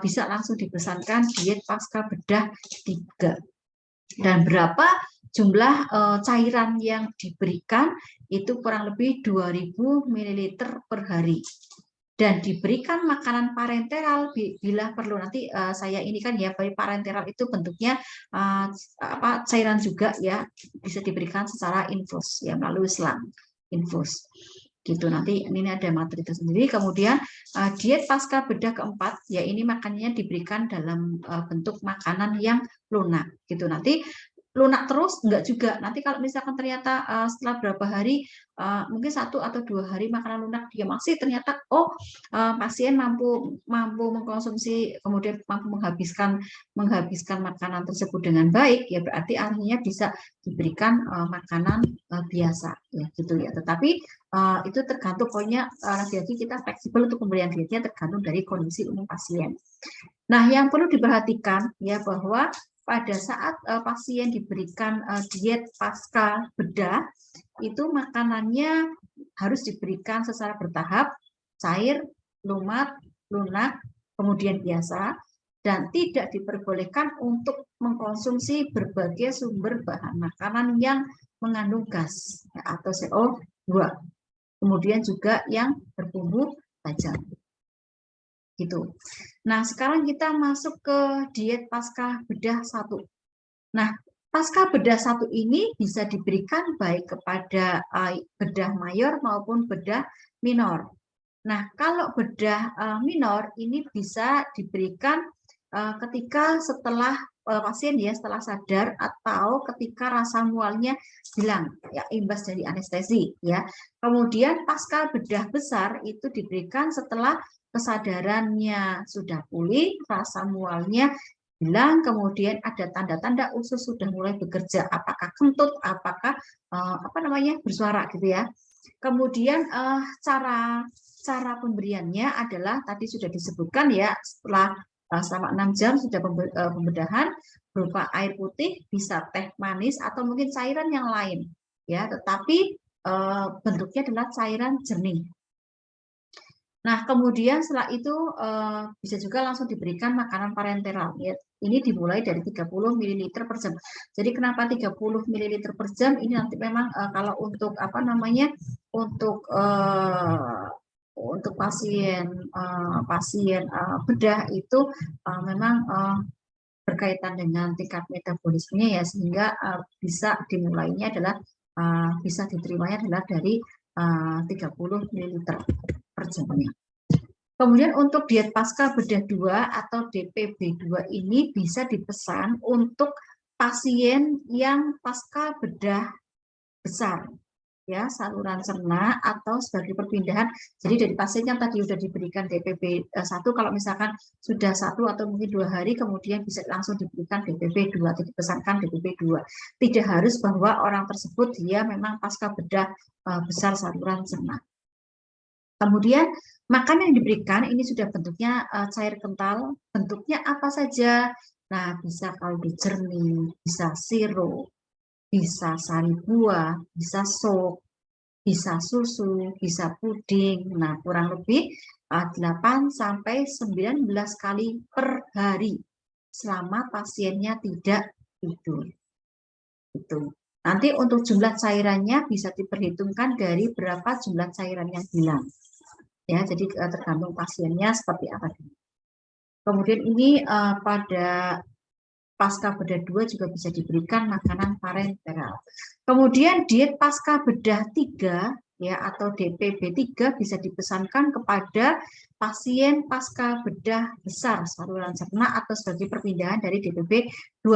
bisa langsung dipesankan diet pasca bedah 3. Dan berapa jumlah cairan yang diberikan itu kurang lebih 2000 ml per hari. dan diberikan makanan parenteral bila perlu. Nanti saya ini kan ya, parenteral itu bentuknya cairan juga ya, bisa diberikan secara infus ya, melalui selang infus gitu. Nanti ini ada materi tersendiri. Kemudian diet pasca bedah keempat ya, ini makanannya diberikan dalam bentuk makanan yang lunak gitu. Nanti lunak terus enggak juga. Nanti kalau misalkan ternyata setelah berapa hari, mungkin 1 atau 2 hari makanan lunak dia masih ternyata pasien mampu mengkonsumsi, kemudian mampu menghabiskan makanan tersebut dengan baik, ya berarti artinya bisa diberikan makanan biasa ya gitu ya. Tetapi itu tergantung, pokoknya lagi-lagi kita fleksibel untuk pemberian dietnya, tergantung dari kondisi umum pasien. Nah, yang perlu diperhatikan ya, bahwa pada saat pasien diberikan diet pasca bedah, itu makanannya harus diberikan secara bertahap, cair, lumat, lunak, kemudian biasa, dan tidak diperbolehkan untuk mengkonsumsi berbagai sumber bahan makanan yang mengandung gas ya, atau CO2. Kemudian juga yang berbumbu tajam. Gitu. Nah, sekarang kita masuk ke diet pasca bedah 1. Nah, pasca bedah 1 ini bisa diberikan baik kepada bedah mayor maupun bedah minor. Nah, kalau bedah minor ini bisa diberikan ketika setelah pasien ya setelah sadar, atau ketika rasa mualnya hilang ya, imbas dari anestesi ya. Kemudian pasca bedah besar itu diberikan setelah kesadarannya sudah pulih, rasa mualnya hilang, kemudian ada tanda-tanda usus sudah mulai bekerja, apakah kentut, apakah bersuara gitu ya. Kemudian cara pemberiannya adalah tadi sudah disebutkan ya, setelah selama 6 jam sudah pembedahan, berupa air putih, bisa teh manis atau mungkin cairan yang lain ya, tetapi bentuknya adalah cairan jernih. Nah, kemudian setelah itu bisa juga langsung diberikan makanan parenteral. Ya. Ini dimulai dari 30 ml per jam. Jadi kenapa 30 ml per jam? Ini nanti memang kalau untuk untuk pasien bedah itu memang berkaitan dengan tingkat metabolismenya ya, sehingga bisa dimulainya adalah bisa diterimanya adalah dari 30 ml per jamnya. Kemudian untuk diet pasca bedah 2 atau DPB2 ini bisa dipesan untuk pasien yang pasca bedah besar ya, saluran cerna atau sebagai perpindahan. Jadi dari pasien yang tadi sudah diberikan DPB 1, kalau misalkan sudah 1 atau mungkin 2 hari, kemudian bisa langsung diberikan DPB 2 atau dipesankan DPB 2. Tidak harus bahwa orang tersebut dia memang pasca bedah besar saluran cerna. Kemudian makanan yang diberikan ini sudah bentuknya cair kental, bentuknya apa saja. Nah, bisa kaldu jernih, bisa sirup, bisa sari buah, bisa sop, bisa susu, bisa puding. Nah, kurang lebih 8 sampai 19 kali per hari selama pasiennya tidak tidur. Itu. Nanti untuk jumlah cairannya bisa diperhitungkan dari berapa jumlah cairan yang hilang. Ya, jadi tergantung pasiennya seperti apa. Kemudian ini pada pasca bedah 2 juga bisa diberikan makanan parenteral. Kemudian diet pasca bedah 3 ya atau DPB 3 bisa dipesankan kepada pasien pasca bedah besar saluran cerna atau sebagai perpindahan dari DPB 2.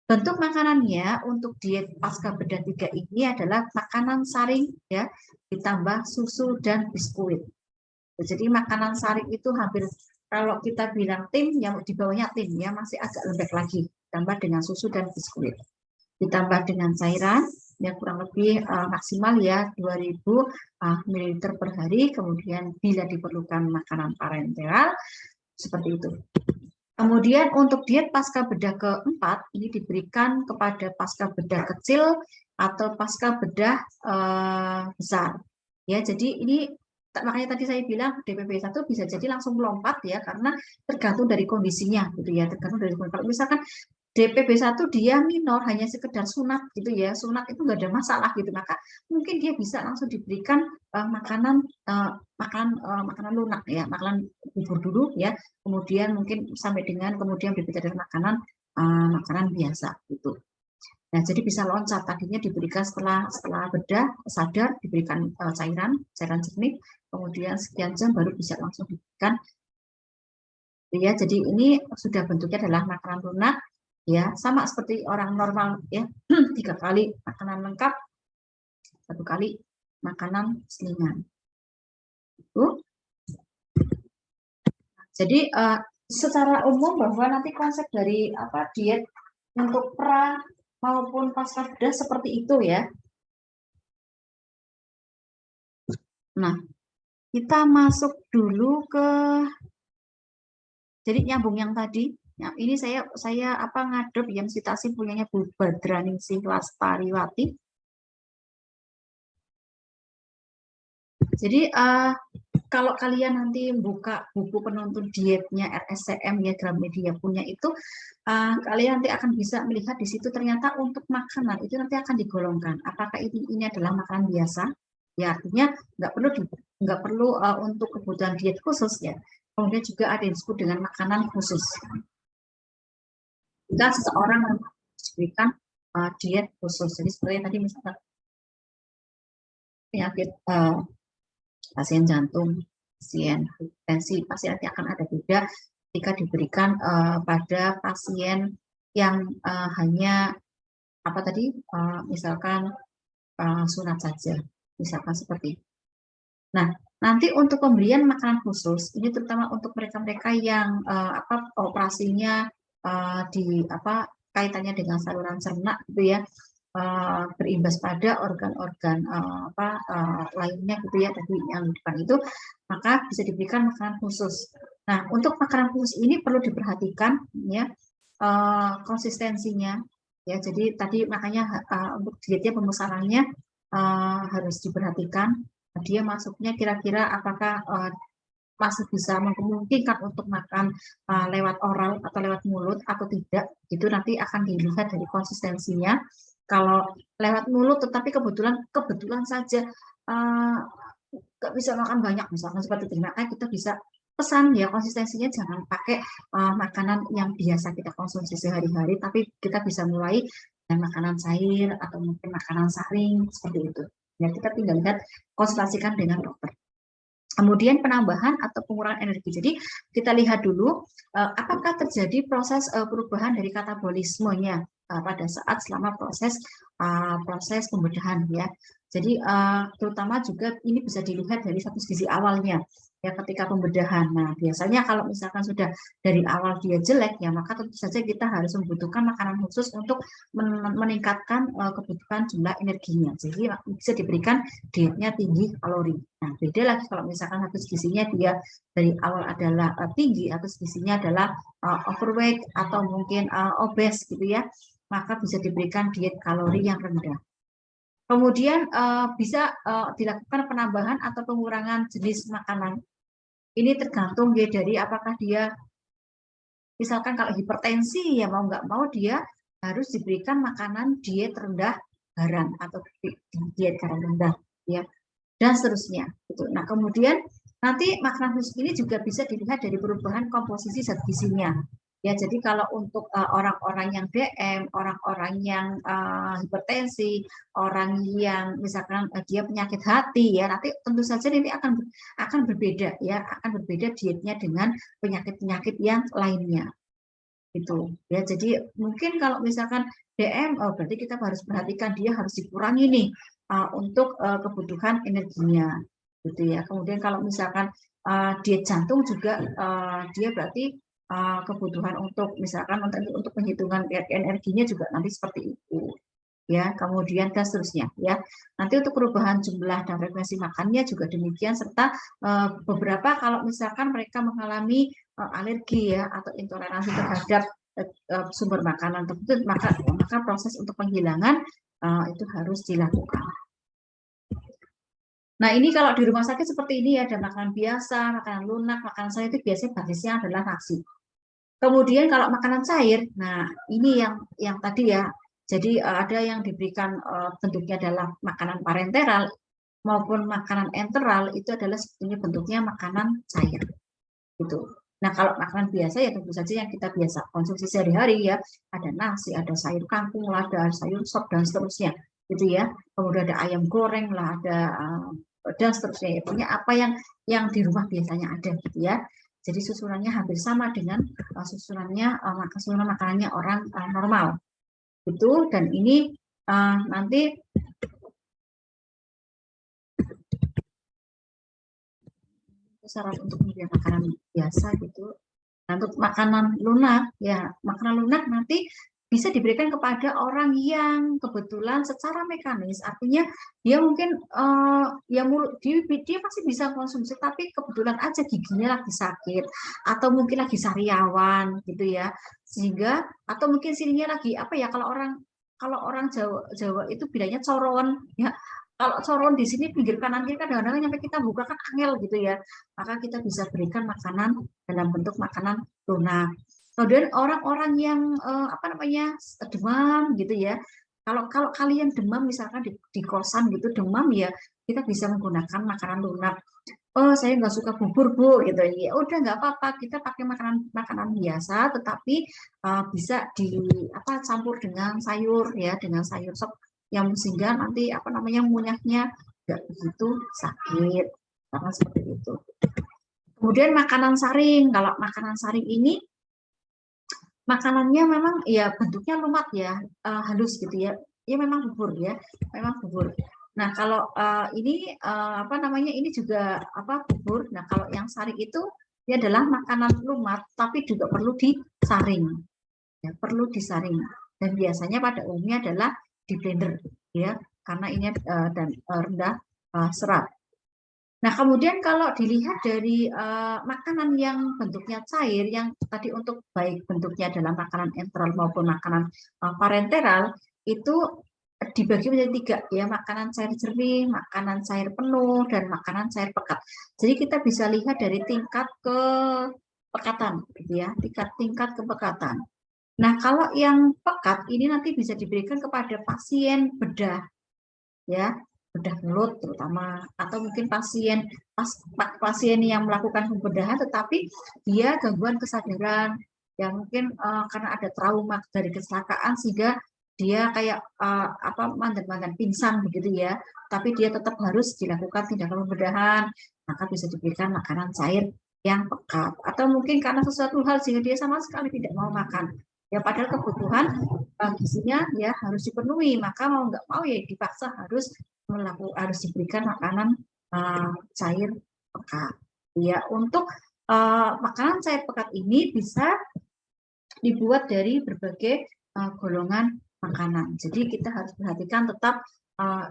Bentuk makanannya untuk diet pasca bedah 3 ini adalah makanan saring ya, ditambah susu dan biskuit. Jadi makanan saring itu hampir, kalau kita bilang tim, yang di bawahnya tim ya, masih agak lembek lagi, ditambah dengan susu dan biskuit, ditambah dengan cairan ya kurang lebih maksimal ya 2000 ml per hari. Kemudian bila diperlukan makanan parenteral seperti itu. Kemudian untuk diet pasca bedah keempat ini diberikan kepada pasca bedah kecil atau pasca bedah besar ya. Jadi ini makanya tadi saya bilang DPB 1 bisa jadi langsung melompat ya, karena tergantung dari kondisinya gitu ya, tergantung dari kalau misalkan DPB1 dia minor, hanya sekedar sunat gitu ya, sunat itu nggak ada masalah gitu, maka mungkin dia bisa langsung diberikan makanan makanan lunak ya, makanan bubur dulu ya, kemudian mungkin sampai dengan kemudian berpindah dari makanan biasa gitu. Nah, jadi bisa loncat, tadinya diberikan setelah bedah sadar diberikan cairan jernih, kemudian sekian jam baru bisa langsung diberikan ya. Jadi ini sudah bentuknya adalah makanan lunak ya, sama seperti orang normal ya. 3 kali makanan lengkap, 1 kali makanan selingan itu. Jadi secara umum bahwa nanti konsep dari diet untuk pra maupun pasca bedah seperti itu ya. Nah, kita masuk dulu ke, jadi nyambung yang tadi. Nah, ini saya ngadep yang citasi punyanya Bu Badraningsih Lastariwati. Jadi kalau kalian nanti buka buku penuntun dietnya RSCM ya, Gramedia punya itu, kalian nanti akan bisa melihat di situ ternyata untuk makanan itu nanti akan digolongkan. Apakah ini adalah makanan biasa? Ya, artinya nggak perlu untuk kebutuhan diet khusus ya. Kemudian juga ada yang disebut dengan makanan khusus. Jika seseorang diberikan diet khusus, jadi seperti tadi misalnya penyakit pasien jantung, pasien hipertensi, pasti nanti akan ada beda ketika diberikan pada pasien yang hanya misalkan sunat saja, misalkan seperti itu. Nah, nanti untuk pemberian makanan khusus ini terutama untuk mereka-mereka yang operasinya kaitannya dengan saluran cerna gitu ya, berimbas pada organ-organ lainnya gitu ya, tadi yang depan itu, maka bisa diberikan makanan khusus. Nah, untuk makanan khusus ini perlu diperhatikan ya konsistensinya ya. Jadi tadi makanya untuk dietnya pemesanannya harus diperhatikan, dia masuknya kira-kira apakah masih bisa memungkinkan untuk makan lewat oral atau lewat mulut atau tidak, itu nanti akan dilihat dari konsistensinya. Kalau lewat mulut tetapi kebetulan saja nggak bisa makan banyak misalkan seperti itu, maka kita bisa pesan ya konsistensinya jangan pakai makanan yang biasa kita konsumsi sehari-hari, tapi kita bisa mulai dengan makanan cair atau mungkin makanan saring seperti itu ya. Kita tinggal lihat, konsultasikan dengan dokter. Kemudian penambahan atau pengurangan energi. Jadi kita lihat dulu apakah terjadi proses perubahan dari katabolismenya pada saat selama proses pembedahan ya. Jadi terutama juga ini bisa dilihat dari status gizi awalnya ya ketika pembedahan. Nah, biasanya kalau misalkan sudah dari awal dia jelek ya, maka tentu saja kita harus membutuhkan makanan khusus untuk meningkatkan kebutuhan jumlah energinya. Jadi bisa diberikan dietnya tinggi kalori. Nah, beda lagi kalau misalkan status gizinya dia dari awal adalah tinggi, atau gizinya adalah overweight atau mungkin obes gitu ya, maka bisa diberikan diet kalori yang rendah. Kemudian bisa dilakukan penambahan atau pengurangan jenis makanan. Ini tergantung ya dari apakah dia, misalkan kalau hipertensi ya mau nggak mau dia harus diberikan makanan diet rendah garam atau diet garam rendah ya, dan seterusnya. Nah, kemudian nanti makanan khusus ini juga bisa dilihat dari perubahan komposisi zat gizinya. Ya, jadi kalau untuk orang-orang yang DM, orang-orang yang hipertensi, orang yang misalkan dia penyakit hati ya, nanti tentu saja ini akan berbeda ya, akan berbeda dietnya dengan penyakit-penyakit yang lainnya. Gitu ya. Jadi mungkin kalau misalkan DM, berarti kita harus perhatikan dia harus dikurangi nih untuk kebutuhan energinya gitu ya. Kemudian kalau misalkan diet jantung juga dia berarti kebutuhan untuk misalkan untuk penghitungan energinya juga nanti seperti itu ya. Kemudian dan seterusnya ya. Nanti untuk perubahan jumlah dan frekuensi makannya juga demikian, serta beberapa kalau misalkan mereka mengalami alergi ya atau intoleransi terhadap sumber makanan tertentu, maka proses untuk penghilangan itu harus dilakukan. Nah, ini kalau di rumah sakit seperti ini ya, ada makanan biasa, makanan lunak, makanan saya itu biasanya basisnya adalah nasi. Kemudian kalau makanan cair, nah ini yang tadi ya. Jadi ada yang diberikan bentuknya adalah makanan parenteral maupun makanan enteral, itu adalah sebetulnya bentuknya makanan cair gitu. Nah, kalau makanan biasa ya tentu saja yang kita biasa konsumsi sehari-hari ya, ada nasi, ada sayur kangkung, lada, sayur sop dan seterusnya, gitu ya. Kemudian ada ayam goreng lah, ada dan seterusnya. Punya apa yang di rumah biasanya ada, gitu ya. Jadi susunannya hampir sama dengan susunan makanannya orang normal, gitu. Dan ini nanti syarat untuk membeli makanan biasa gitu. Nah, untuk makanan lunak, ya makanan lunak nanti bisa diberikan kepada orang yang kebetulan secara mekanis, artinya dia mungkin ya dia masih bisa konsumsi, tapi kebetulan aja giginya lagi sakit, atau mungkin lagi sariawan gitu ya, sehingga atau mungkin sininya lagi apa ya, kalau orang Jawa itu bilangnya coron ya. Kalau coron di sini pinggir kanan kiri kan kadang-kadang sampai kita buka kan angel gitu ya, maka kita bisa berikan makanan dalam bentuk makanan lunak. Kemudian orang-orang yang apa namanya demam gitu ya. Kalau kalau kalian demam misalkan di kosan gitu demam ya, kita bisa menggunakan makanan lunak. Oh, saya nggak suka bubur bu, gitu ya. Udah nggak apa-apa, kita pakai makanan biasa, tetapi bisa di apa campur dengan sayur ya, dengan sayur sop yang sehingga nanti apa namanya munyahnya nggak begitu sakit, karena seperti itu. Kemudian makanan saring, kalau makanan saring ini makanannya memang ya bentuknya lumat ya, halus gitu ya. Ya memang bubur ya, memang bubur. Nah, kalau ini apa namanya ini juga apa bubur. Nah, kalau yang saring itu dia adalah makanan lumat tapi juga perlu disaring. Ya, perlu disaring. Dan biasanya pada umumnya adalah di blender ya, karena ini rendah serat. Nah, kemudian kalau dilihat dari makanan yang bentuknya cair, yang tadi untuk baik bentuknya dalam makanan enteral maupun makanan parenteral, itu dibagi menjadi tiga ya, makanan cair jernih, makanan cair penuh, dan makanan cair pekat. Jadi kita bisa lihat dari tingkat kepekatan, gitu ya, tingkat kepekatan. Nah, kalau yang pekat ini nanti bisa diberikan kepada pasien bedah ya, bedah mulut terutama, atau mungkin pasien yang melakukan pembedahan tetapi dia gangguan kesadaran yang mungkin karena ada trauma dari kecelakaan sehingga dia kayak apa mandan-mandan pingsan begitu ya, tapi dia tetap harus dilakukan tindakan pembedahan, maka bisa diberikan makanan cair yang pekat, atau mungkin karena sesuatu hal sehingga dia sama sekali tidak mau makan ya, padahal kebutuhan gizinya ya harus dipenuhi, maka mau nggak mau ya dipaksa harus diberikan makanan cair pekat. Ya, untuk makanan cair pekat ini bisa dibuat dari berbagai golongan makanan. Jadi kita harus perhatikan tetap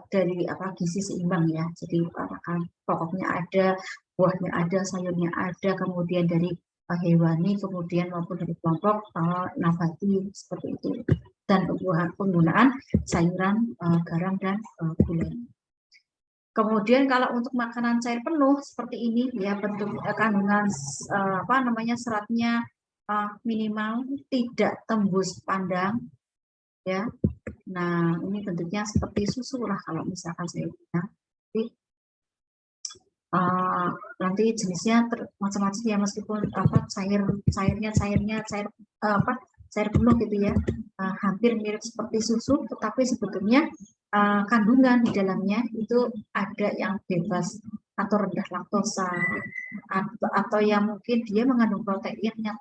dari apa gizi seimbang ya. Jadi makanan pokoknya ada, buahnya ada, sayurnya ada, kemudian dari hewani, kemudian maupun dari kelompok nabati seperti itu. Dan penggunaan sayuran, garam dan gula. Kemudian kalau untuk makanan cair penuh seperti ini ya, bentuk kandungan apa namanya seratnya minimal tidak tembus pandang ya. Nah, ini bentuknya seperti susu lah kalau misalkan saya bilang. Jadi, nanti jenisnya macam-macam ya, meskipun apa cair penuh gitu ya, hampir mirip seperti susu, tetapi sebetulnya kandungan di dalamnya itu ada yang bebas atau rendah laktosa, atau yang mungkin dia mengandung protein yang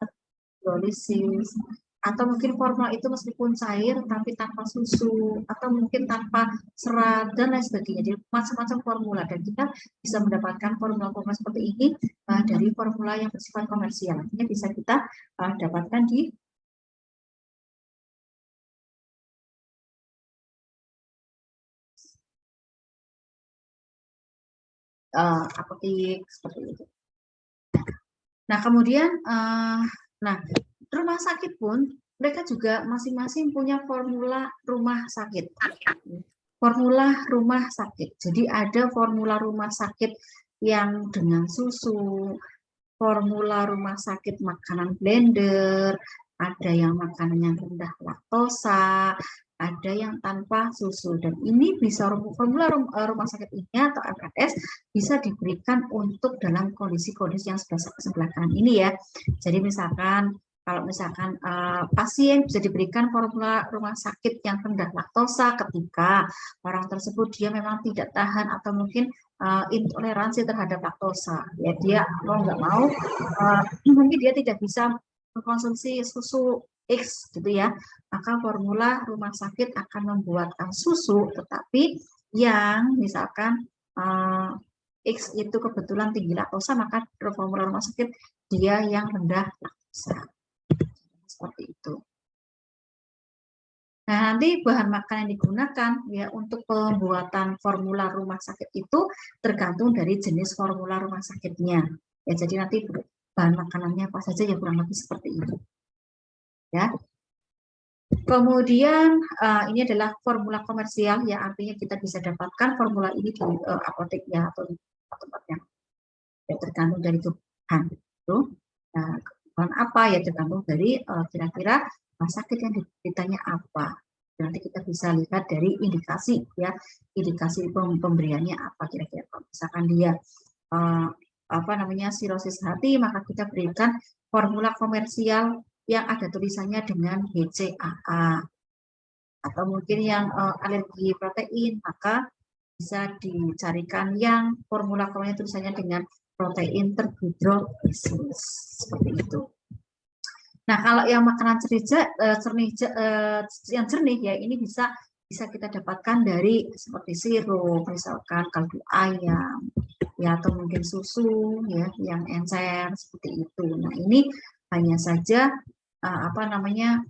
hidrolisis, atau mungkin formula itu meskipun cair tapi tanpa susu, atau mungkin tanpa serat dan lain sebagainya. Jadi macam-macam formula, dan kita bisa mendapatkan formula-formula seperti ini dari formula yang bersifat komersial. Ini bisa kita dapatkan di apotek seperti itu. Nah, kemudian nah rumah sakit pun mereka juga masing-masing punya formula rumah sakit. Formula rumah sakit. Jadi ada formula rumah sakit yang dengan susu, formula rumah sakit makanan blender, ada yang makanan yang rendah laktosa, ada yang tanpa susu. Dan ini bisa formula rumah sakit ini atau RKS bisa diberikan untuk dalam kondisi-kondisi yang sebelah kanan ini ya. Jadi misalkan kalau misalkan pasien bisa diberikan formula rumah sakit yang rendah laktosa ketika orang tersebut dia memang tidak tahan atau mungkin intoleransi terhadap laktosa. Ya dia mau nggak mau mungkin dia tidak bisa mengkonsumsi susu X gitu ya. Maka formula rumah sakit akan membuatkan susu, tetapi yang misalkan X itu kebetulan tinggi laktosa, maka formula rumah sakit dia yang rendah laktosa. Seperti itu. Nah, nanti bahan makanan yang digunakan ya untuk pembuatan formula rumah sakit itu tergantung dari jenis formula rumah sakitnya. Ya, jadi nanti bahan makanannya apa saja ya kurang lebih seperti itu. Ya. Kemudian ini adalah formula komersial ya, artinya kita bisa dapatkan formula ini di apotek ya atau di tempat yang ya, tergantung dari kebutuhan itu. Nah, kebutuhan apa ya tergantung dari kira-kira rumah sakit yang dideritanya apa. Nanti kita bisa lihat dari indikasi ya, indikasi pemberiannya apa kira-kira. Misalkan dia apa namanya sirosis hati, maka kita berikan formula komersial yang ada tulisannya dengan BCAA. Atau mungkin yang alergi protein, maka bisa dicarikan yang formula komersial tulisannya dengan protein terhidrolisis seperti itu. Nah, kalau yang makanan yang jernih ya ini bisa kita dapatkan dari seperti sirup, misalkan kaldu ayam, ya atau mungkin susu ya yang encer seperti itu. Nah, ini hanya saja apa namanya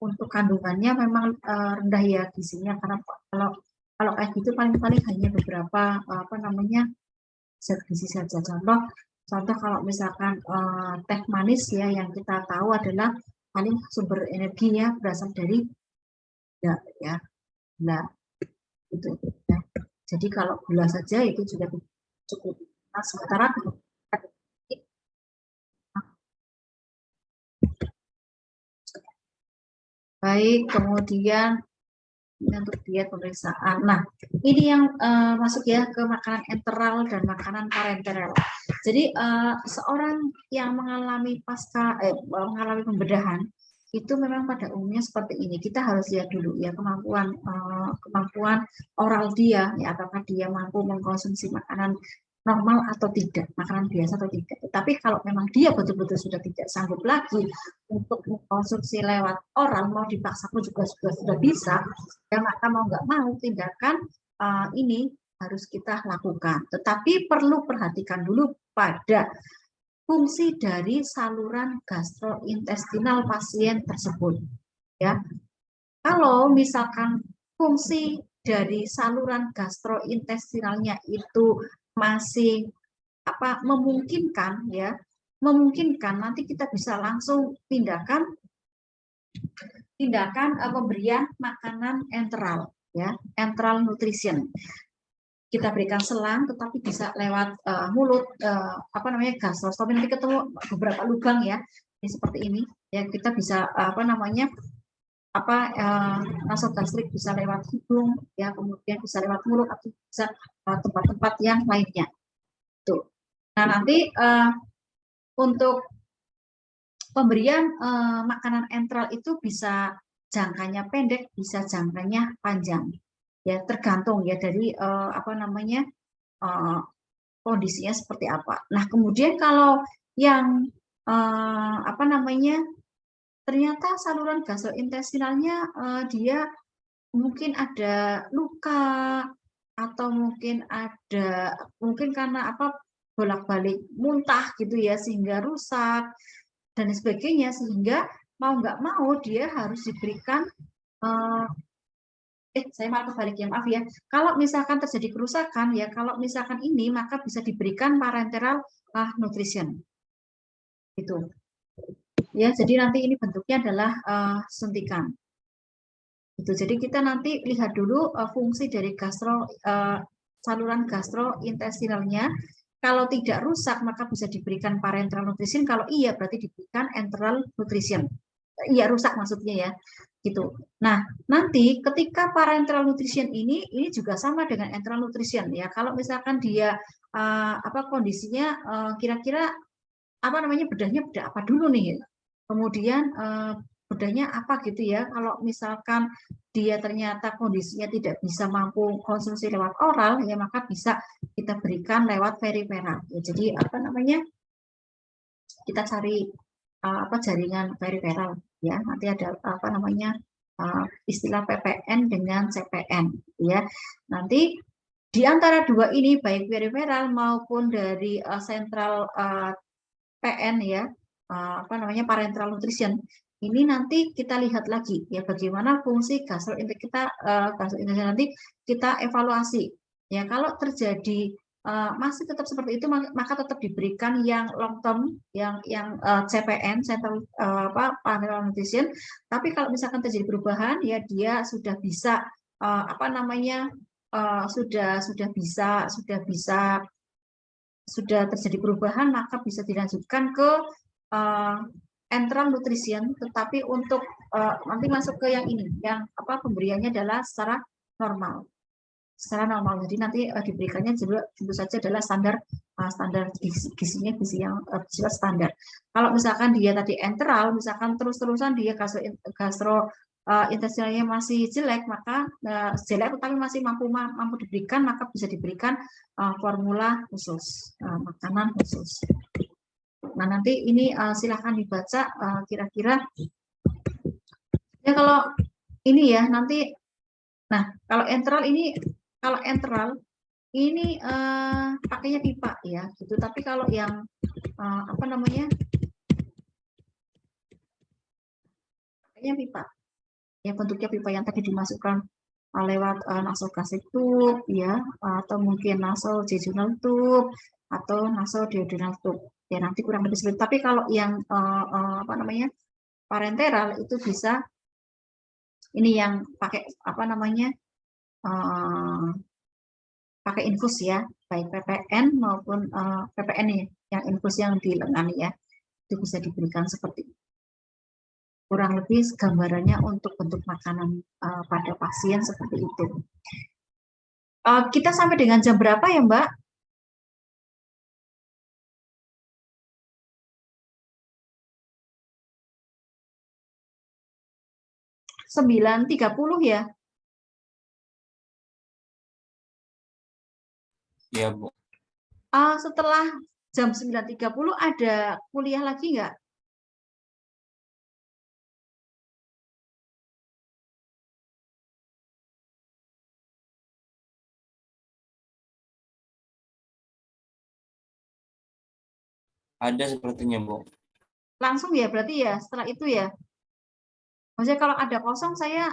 untuk kandungannya memang rendah ya gizinya, karena kalau kayak gitu paling hanya beberapa apa namanya zat gizi saja. Contoh kalau misalkan teh manis ya yang kita tahu adalah paling sumber energinya berasal dari ya gula itu ya. Jadi kalau gula saja itu juga cukup. Nah, sementara baik, kemudian untuk diet pemeriksaan. Nah, ini yang masuk ya ke makanan enteral dan makanan parenteral. Jadi seorang yang mengalami mengalami pembedahan itu memang pada umumnya seperti ini. Kita harus lihat dulu ya kemampuan oral dia, ya apakah dia mampu mengkonsumsi makanan normal atau tidak, makanan biasa atau tidak. Tapi kalau memang dia betul-betul sudah tidak sanggup lagi untuk mengkonsumsi lewat oral, mau dipaksa pun juga sudah bisa, ya maka mau nggak mau tindakan ini harus kita lakukan. Tetapi perlu perhatikan dulu pada fungsi dari saluran gastrointestinal pasien tersebut. Ya, kalau misalkan fungsi dari saluran gastrointestinalnya itu masih memungkinkan ya, memungkinkan nanti kita bisa langsung tindakan pemberian makanan enteral ya, enteral nutrition. Kita berikan selang tetapi bisa lewat mulut gastrostomi, nanti ketemu beberapa lubang ya, ini seperti ini ya, kita bisa nasogastrik bisa lewat hidung ya, kemudian bisa lewat mulut atau bisa tempat-tempat yang lainnya tuh. Nah, nanti untuk pemberian makanan enteral itu bisa jangkanya pendek, bisa jangkanya panjang ya, tergantung ya dari kondisinya seperti apa. Nah, kemudian kalau yang ternyata saluran gastrointestinalnya dia mungkin ada luka atau mungkin karena bolak-balik muntah gitu ya sehingga rusak dan sebagainya, sehingga mau nggak mau dia harus diberikan saya malah kebalik ya, maaf ya. Kalau misalkan terjadi kerusakan ya, kalau misalkan ini maka bisa diberikan parenteral nutrition. Itu. Ya, jadi nanti ini bentuknya adalah suntikan. Itu. Jadi kita nanti lihat dulu fungsi dari saluran gastrointestinalnya. Kalau tidak rusak maka bisa diberikan parenteral nutrition, kalau iya berarti diberikan enteral nutrition. Iya rusak maksudnya ya, gitu. Nah, nanti ketika parenteral nutrition ini juga sama dengan enteral nutrition ya. Kalau misalkan dia kondisinya kira-kira bedahnya bedah apa dulu nih. Kemudian bedahnya apa gitu ya. Kalau misalkan dia ternyata kondisinya tidak bisa mampu konsumsi lewat oral ya, maka bisa kita berikan lewat periferal. Ya, jadi kita cari jaringan periferal ya. Nanti ada istilah PPN dengan CPN ya. Nanti di antara dua ini baik periferal maupun dari sentral PN ya, parenteral nutrition, ini nanti kita lihat lagi ya bagaimana fungsi gastrointestinal nanti kita evaluasi ya. Kalau terjadi masih tetap seperti itu, maka tetap diberikan yang long term, yang CPN, central parenteral nutrition. Tapi kalau misalkan terjadi perubahan ya, dia sudah bisa sudah terjadi perubahan, maka bisa dilanjutkan ke enteral nutrition, tetapi untuk nanti masuk ke yang ini, yang pemberiannya adalah secara normal. Jadi nanti diberikannya juga tentu saja adalah standar gizinya gizi yang standar. Kalau misalkan dia tadi enteral, misalkan terus-terusan dia intestinalnya masih jelek, maka jelek tetapi masih mampu diberikan, maka bisa diberikan formula khusus, makanan khusus. Nah, nanti ini silahkan dibaca kira-kira ya. Kalau ini ya nanti, nah kalau enteral ini pakainya pipa ya gitu. Tapi kalau yang pakainya pipa ya, bentuknya pipa yang tadi dimasukkan lewat nasogastric tube ya, atau mungkin nasojejunal tube atau nasoduodenal tube ya, nanti kurang lebih seperti. Tapi kalau yang parenteral itu bisa ini yang pakai pakai infus ya, baik PPN maupun PPN ya, yang infus yang di lengan ya, itu bisa diberikan seperti itu. Kurang lebih gambarannya untuk bentuk makanan pada pasien seperti itu. Kita sampai dengan jam berapa ya, Mbak? Sembilan 9.30 ya? Iya, Bu. Setelah jam 9.30 ada kuliah lagi nggak? Ada sepertinya, Bu. Langsung ya berarti ya, setelah itu ya? Maksudnya kalau ada kosong saya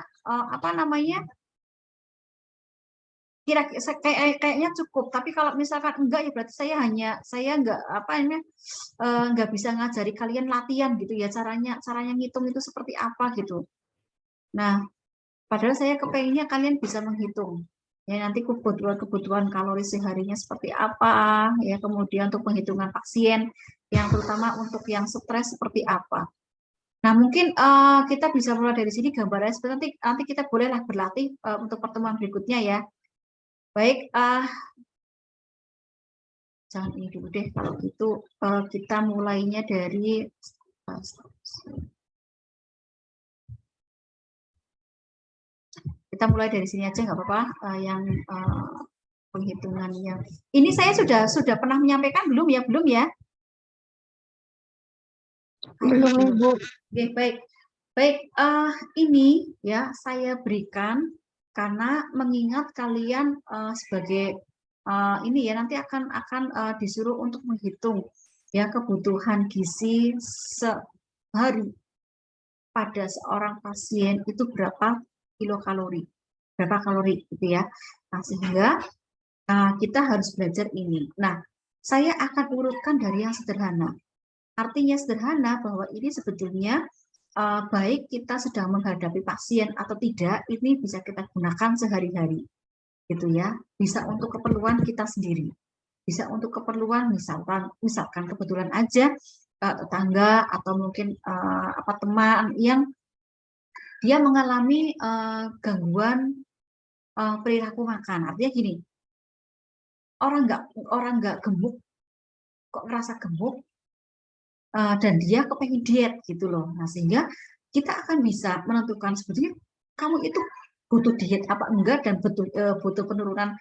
kayaknya cukup. Tapi kalau misalkan enggak ya berarti saya nggak bisa ngajari kalian latihan gitu ya, caranya ngitung itu seperti apa gitu. Nah, padahal saya kepengennya kalian bisa menghitung ya, nanti kebutuhan kalori seharinya seperti apa ya, kemudian untuk penghitungan pasien yang terutama untuk yang stres seperti apa. Nah, mungkin kita bisa mulai dari sini gambarnya. Nanti kita bolehlah berlatih untuk pertemuan berikutnya ya. Baik, jangan ini dulu deh. Kalau gitu kita mulainya dari kita mulai dari sini aja nggak apa-apa, yang penghitungannya. Ini saya sudah pernah menyampaikan belum ya? Belum ya? Belum, Bu. Oke, baik. Ini ya saya berikan karena mengingat kalian sebagai ini ya nanti akan disuruh untuk menghitung ya kebutuhan gizi sehari pada seorang pasien itu berapa kilokalori, berapa kalori gitu ya. Nah, sehingga kita harus belajar ini. Nah, saya akan urutkan dari yang sederhana. Artinya sederhana bahwa ini sebetulnya baik kita sedang menghadapi pasien atau tidak, ini bisa kita gunakan sehari-hari, gitu ya. Bisa untuk keperluan kita sendiri. bisa untuk keperluan misalkan kebetulan aja tetangga atau mungkin apa teman yang dia mengalami gangguan perilaku makan. Artinya gini, orang nggak gemuk kok ngerasa gemuk dan dia kepengen diet gitu loh. Nah, sehingga kita akan bisa menentukan sebetulnya kamu itu butuh diet apa enggak dan butuh penurunan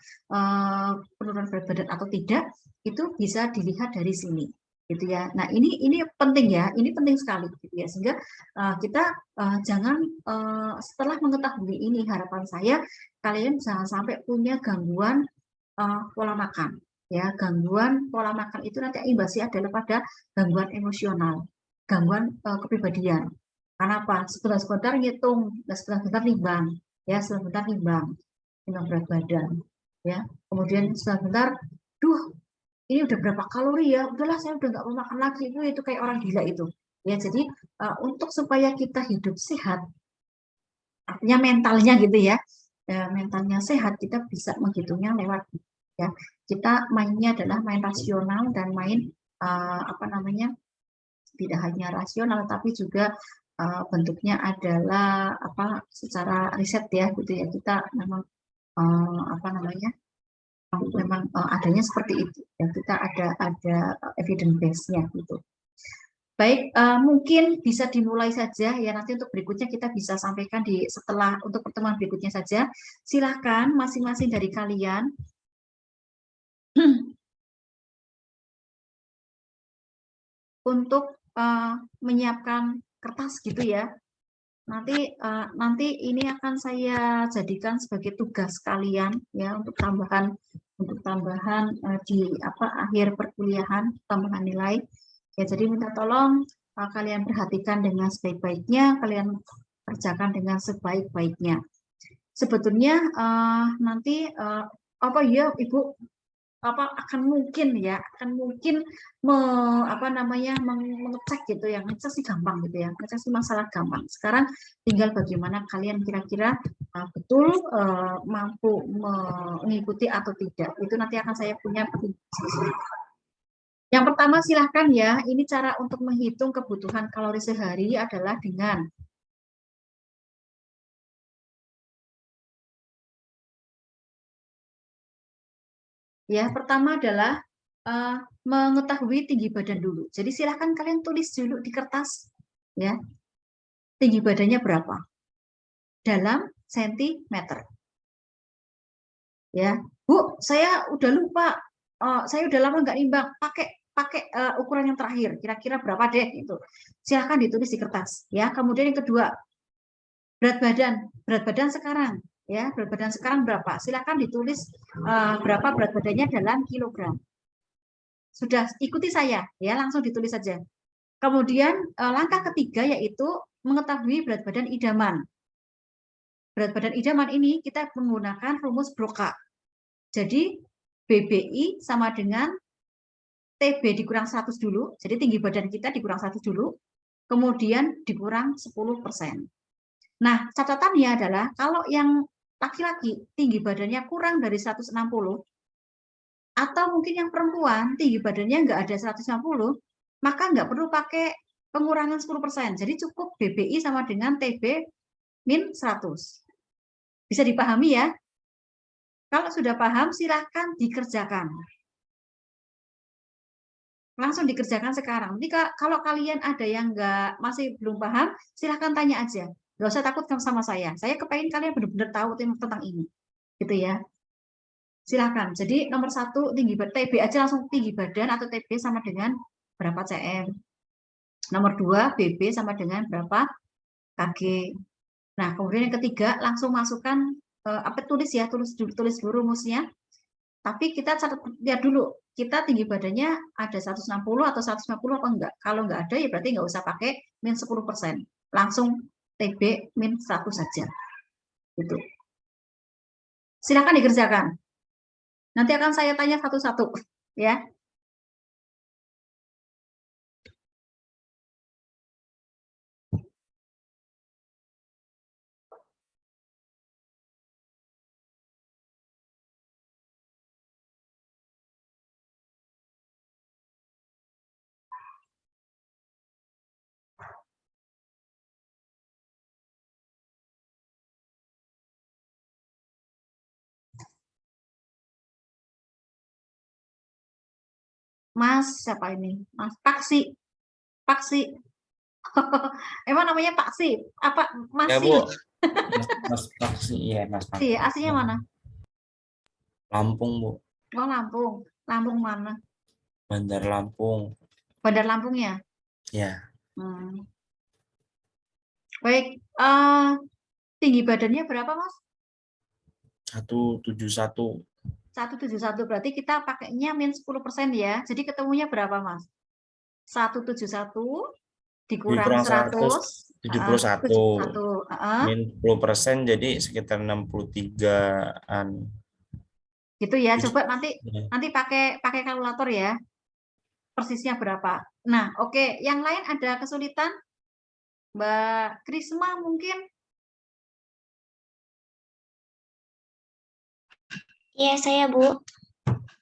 berat badan atau tidak, itu bisa dilihat dari sini gitu ya. Nah, ini penting ya, ini penting sekali gitu ya, sehingga kita jangan setelah mengetahui ini, harapan saya kalian jangan sampai punya gangguan pola makan ya. Gangguan pola makan itu nanti imbasnya adalah pada gangguan emosional, gangguan kepribadian. Karena apa? Sebentar-sebentar ngitung, sebentar-sebentar nimbang, ya sebentar nimbang berat badan, ya. Kemudian sebentar, duh, ini udah berapa kalori ya? Udahlah, saya udah nggak mau makan lagi. Itu kayak orang gila itu. Ya, jadi untuk supaya kita hidup sehat, artinya mentalnya gitu ya, mentalnya sehat, kita bisa menghitungnya lewat ya. Kita mainnya adalah main rasional dan main apa namanya, tidak hanya rasional tapi juga bentuknya adalah apa, secara riset ya gitu ya. Kita memang apa namanya, memang adanya seperti itu ya. Kita ada evidence base-nya gitu. Baik, mungkin bisa dimulai saja ya, nanti untuk berikutnya kita bisa sampaikan di setelah untuk pertemuan berikutnya saja. Silahkan masing-masing dari kalian untuk menyiapkan kertas gitu ya. Nanti ini akan saya jadikan sebagai tugas kalian ya, untuk tambahan di apa akhir perkuliahan, tambahan nilai. Ya, jadi minta tolong kalian perhatikan dengan sebaik-baiknya, kalian kerjakan dengan sebaik-baiknya. Sebetulnya nanti apa ya Ibu, apa akan mungkin mengecek gitu ya. Ngecek sih gampang gitu ya, ngecek sih masalah gampang. Sekarang tinggal bagaimana kalian kira-kira betul mampu mengikuti atau tidak, itu nanti akan saya punya petunjuk. Yang pertama silahkan ya, ini cara untuk menghitung kebutuhan kalori sehari adalah dengan ya, pertama adalah mengetahui tinggi badan dulu. Jadi silahkan kalian tulis dulu di kertas ya, tinggi badannya berapa dalam sentimeter. Ya, Bu, saya udah lupa, saya udah lama nggak nimbang, pakai ukuran yang terakhir, kira-kira berapa deh itu. Silahkan ditulis di kertas ya. Kemudian yang kedua, berat badan sekarang ya, berat badan sekarang berapa? Silahkan ditulis berapa berat badannya dalam kilogram. Sudah, ikuti saya ya, langsung ditulis saja. Kemudian langkah ketiga yaitu mengetahui berat badan idaman. Berat badan idaman ini kita menggunakan rumus Broca. Jadi BBI sama dengan TB dikurang 100 dulu. Jadi tinggi badan kita dikurang 100 dulu. Kemudian dikurang 10%. Nah, catatannya adalah kalau yang laki-laki tinggi badannya kurang dari 160, atau mungkin yang perempuan tinggi badannya nggak ada 160, maka nggak perlu pakai pengurangan 10%. Jadi cukup BBI sama dengan TB min 100. Bisa dipahami ya? Kalau sudah paham, silahkan dikerjakan. Langsung dikerjakan sekarang. Jadi kalau kalian ada yang masih belum paham, silahkan tanya aja. Nggak usah takut sama saya. Saya kepengen kalian benar-benar tahu tentang ini. Gitu ya. Silahkan. Jadi nomor 1, tinggi badan, TB aja langsung tinggi badan atau TB sama dengan berapa cm. Nomor 2, BB sama dengan berapa kg. Nah, kemudian yang ketiga, langsung masukkan tulis ya, tulis dulu rumusnya. Tapi kita lihat dulu, kita tinggi badannya ada 160 atau 150 apa enggak. Kalau enggak ada, ya berarti enggak usah pakai min 10%. Langsung TB min 100 saja. Gitu. Silakan dikerjakan. Nanti akan saya tanya satu-satu. Ya. Mas siapa ini? Mas Paksi. Paksi. Emang namanya Paksi? Apa Ya, Masi? Bu. Mas Paksi, iya, Mas Iya, Paksi. aslinya mana? Lampung, Bu. Oh, Lampung. Lampung mana? Bandar Lampung. Bandar Lampung ya? Ya, Hmm. Baik, tinggi badannya berapa, Mas? 171. 171, berarti kita pakainya min 10% ya. Jadi ketemunya berapa, Mas? 171 dikurang Dikurang 100, 171. 71, Min 10% jadi sekitar 63-an. gitu ya. Tujuh- Coba nanti ya. nanti pakai pakai kalkulator ya. Persisnya berapa? Nah, oke. Yang lain ada kesulitan? Mbak Krisma mungkin Iya, saya, Bu.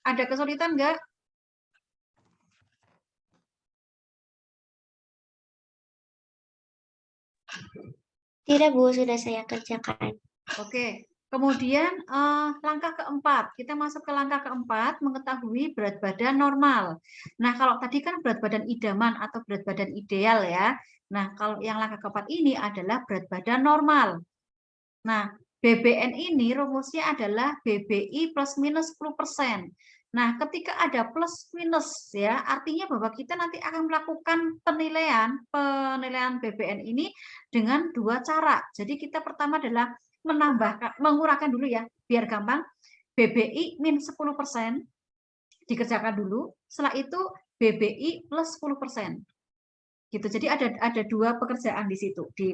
ada kesulitan nggak? Tidak, Bu, sudah saya kerjakan. Oke. Kemudian langkah keempat, kita masuk ke langkah keempat, mengetahui berat badan normal. Nah, kalau tadi kan berat badan idaman atau berat badan ideal ya. Nah, kalau yang langkah keempat ini adalah berat badan normal. Nah, BBN ini rumusnya adalah BBI plus minus 10%. Nah, ketika ada plus minus ya, artinya bahwa kita nanti akan melakukan penilaian BBN ini dengan dua cara. Jadi kita pertama adalah mengurangkan dulu ya, biar gampang. BBI min 10% dikerjakan dulu, setelah itu BBI plus 10%. Gitu. Jadi ada dua pekerjaan di situ di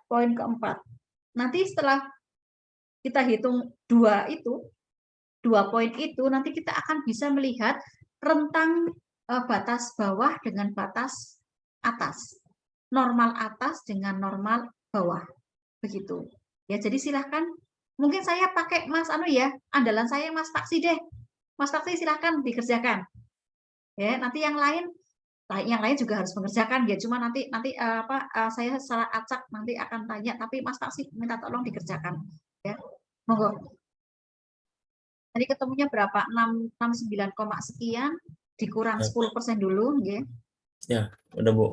poin keempat. Nanti setelah kita hitung dua poin itu, nanti kita akan bisa melihat rentang batas bawah dengan batas atas, normal atas dengan normal bawah, begitu. Ya, jadi silahkan. Mungkin saya pakai Mas Anu ya, andalan saya Mas Taksi deh. Mas Taksi silahkan dikerjakan. Ya, nanti yang lain juga harus mengerjakan ya. Cuma nanti saya salah acak nanti akan tanya, tapi Mas Taksi minta tolong dikerjakan. Ya, monggo. Tadi ketemunya berapa? 69, sekian dikurang 10% dulu, ya. Ya, udah, Bu.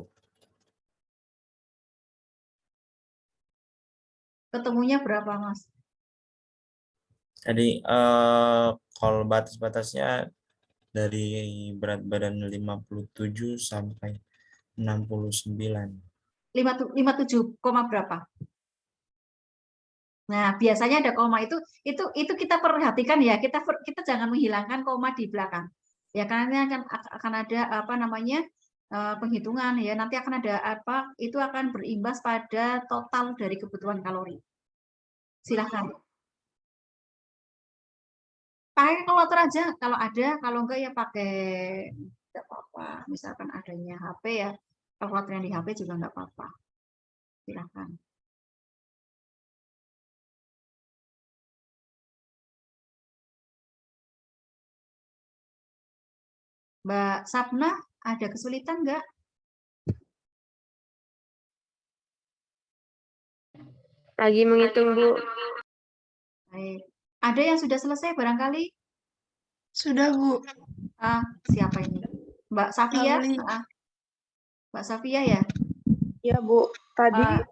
Ketemunya berapa, Mas? Tadi kalau batas-batasnya dari berat badan 57 sampai 69. 57, berapa? Nah, biasanya ada koma itu kita perhatikan ya, kita jangan menghilangkan koma di belakang. Ya, karena akan ada apa namanya? Penghitungan ya. Nanti akan ada itu akan berimbas pada total dari kebutuhan kalori. Silahkan. Pakai kalkulator aja kalau ada, kalau enggak ya pakai enggak apa-apa. Misalkan adanya HP ya, kalkulator yang di HP juga enggak apa-apa. Silahkan. Mbak Sapna, ada kesulitan enggak? Lagi menghitung, Bu. Baik. Ada yang sudah selesai barangkali? Sudah, Bu. Siapa ini? Mbak Safia? Mbak Safia ya? Ya, Bu. Tadi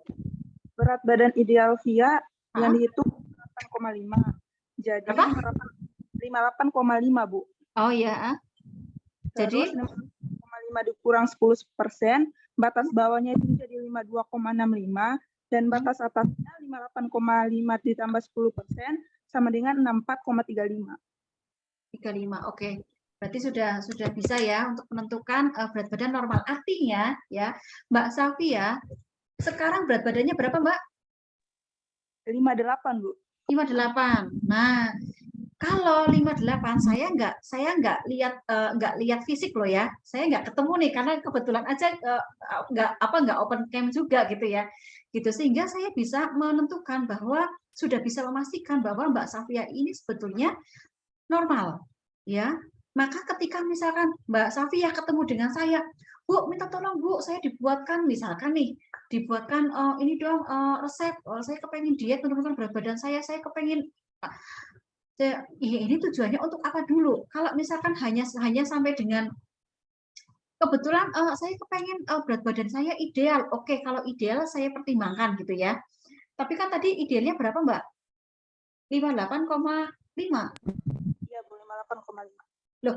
berat badan ideal Via yang dihitung 8,5. Jadi 58,5, Bu. Oh ya. Terus Jadi 5,5 dikurang 10%, batas bawahnya itu jadi 52,65 dan batas atasnya 58,5 ditambah 10% sama dengan 64,35. 35. Oke. Berarti sudah bisa ya untuk menentukan berat badan normal. Artinya ya, Mbak Safia, sekarang berat badannya berapa, Mbak? 58, Bu. 58. Nah, kalau 58 saya nggak lihat fisik loh ya. Saya nggak ketemu nih karena kebetulan aja nggak open cam juga gitu ya. Gitu sehingga saya bisa menentukan bahwa sudah bisa memastikan bahwa Mbak Safia ini sebetulnya normal ya. Maka ketika misalkan Mbak Safia ketemu dengan saya, Bu, minta tolong Bu, saya dibuatkan misalkan nih, dibuatkan ini dong resep, saya kepengen diet menurunkan berat badan saya kepengen ini tujuannya untuk apa dulu? Kalau misalkan hanya sampai dengan kebetulan saya kepengen berat badan saya ideal. Oke, kalau ideal saya pertimbangkan gitu ya. Tapi kan tadi idealnya berapa, Mbak? 58,5. Iya, Bu, 58,5. Loh,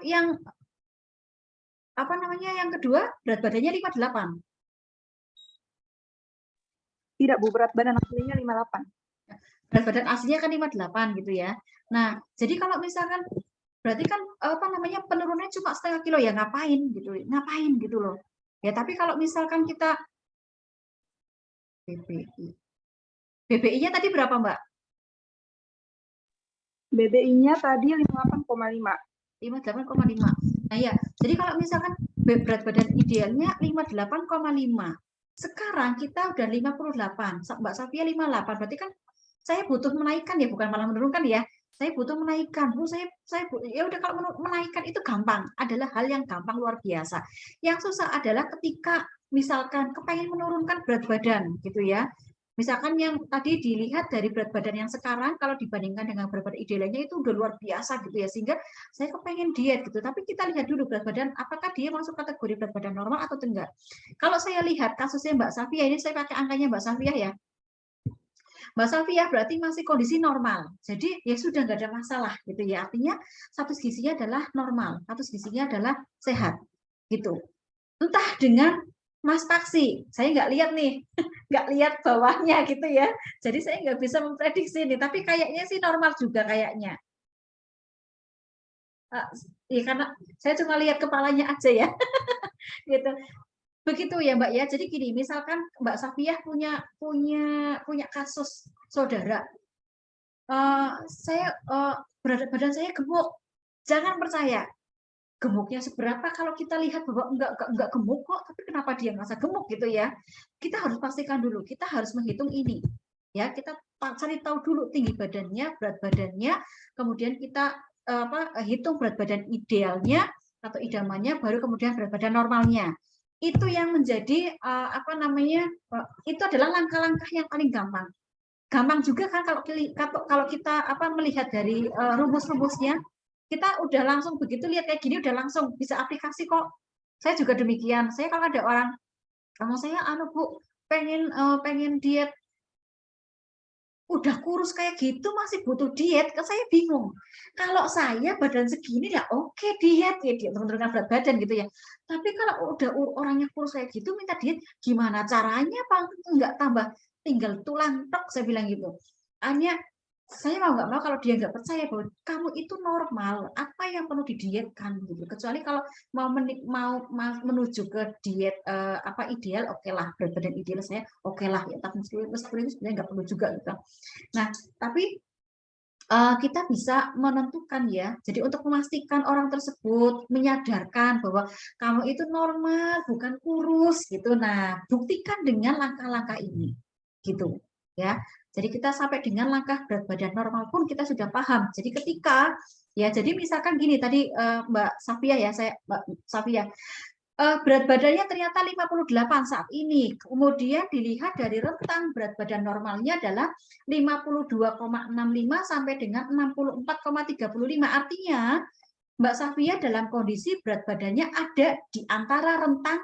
yang apa namanya yang kedua berat badannya 58. Tidak, Bu, berat badan aslinya 58. Berat badan aslinya kan 58 gitu ya. Nah, jadi kalau misalkan berarti kan apa namanya penurunannya cuma setengah kilo ya ngapain gitu loh. Ya tapi kalau misalkan kita BBI-nya tadi berapa, Mbak? BBI-nya tadi 58,5. 58,5. Nah ya, jadi kalau misalkan berat badan idealnya 58,5. Sekarang kita udah 58, Mbak Safia 58. Berarti kan saya butuh menaikkan ya, bukan malah menurunkan ya. Saya butuh menaikkan. Bu, saya ya udah kalau menaikkan itu gampang, adalah hal yang gampang luar biasa. Yang susah adalah ketika misalkan kepengen menurunkan berat badan gitu ya. Misalkan yang tadi dilihat dari berat badan yang sekarang kalau dibandingkan dengan berat badan idealnya itu udah luar biasa gitu ya, sehingga saya kepengen diet gitu. Tapi kita lihat dulu berat badan apakah dia masuk kategori berat badan normal atau enggak. Kalau saya lihat kasusnya Mbak Safia, ini saya pakai angkanya Mbak Safia ya. Mbak Safia berarti masih kondisi normal. Jadi ya sudah nggak ada masalah gitu ya. Artinya status gizinya adalah normal, status gizinya adalah sehat gitu. Entah dengan Mas Paksi, saya nggak lihat nih, nggak lihat bawahnya gitu ya. Jadi saya nggak bisa memprediksi nih, tapi kayaknya sih normal juga kayaknya. Ya karena saya cuma lihat kepalanya aja ya, gitu. Begitu ya Mbak ya. Jadi gini, misalkan Mbak Safia punya kasus saudara, berat badan saya gemuk, jangan percaya. Gemuknya seberapa kalau kita lihat bahwa enggak gemuk kok, tapi kenapa dia merasa gemuk gitu ya. Kita harus pastikan dulu, kita harus menghitung ini. Ya, kita cari tahu dulu tinggi badannya, berat badannya, kemudian kita hitung berat badan idealnya atau idamannya, baru kemudian berat badan normalnya. Itu yang menjadi itu adalah langkah-langkah yang paling gampang. Gampang juga kan kalau kita melihat dari rumus-rumusnya, kita udah langsung begitu lihat kayak gini udah langsung bisa aplikasi kok. Saya juga demikian. Saya kalau ada orang, kamu saya Bu, pengen diet, udah kurus kayak gitu masih butuh diet, kan saya bingung. Kalau saya badan segini ya oke diet ya, diet menurunkan berat badan gitu ya. Tapi kalau udah orangnya kurus kayak gitu minta diet, gimana caranya Pak? Enggak tambah tinggal tulang tok, saya bilang gitu. Hanya saya mau nggak mau kalau dia nggak percaya bahwa kamu itu normal, apa yang perlu didietkan gitu. Kecuali kalau mau menuju ke diet ideal, oke lah berat badan ideal saya oke lah ya, tapi meskipun itu sebenarnya nggak perlu juga gitu. Nah tapi kita bisa menentukan ya. Jadi untuk memastikan orang tersebut menyadarkan bahwa kamu itu normal, bukan kurus gitu. Nah, buktikan dengan langkah-langkah ini, gitu ya. Jadi kita sampai dengan langkah berat badan normal pun kita sudah paham. Jadi ketika ya, jadi misalkan gini tadi Mbak Safia ya, Mbak Safia. Berat badannya ternyata 58 saat ini. Kemudian dilihat dari rentang berat badan normalnya adalah 52,65 sampai dengan 64,35. Artinya Mbak Safia dalam kondisi berat badannya ada di antara rentang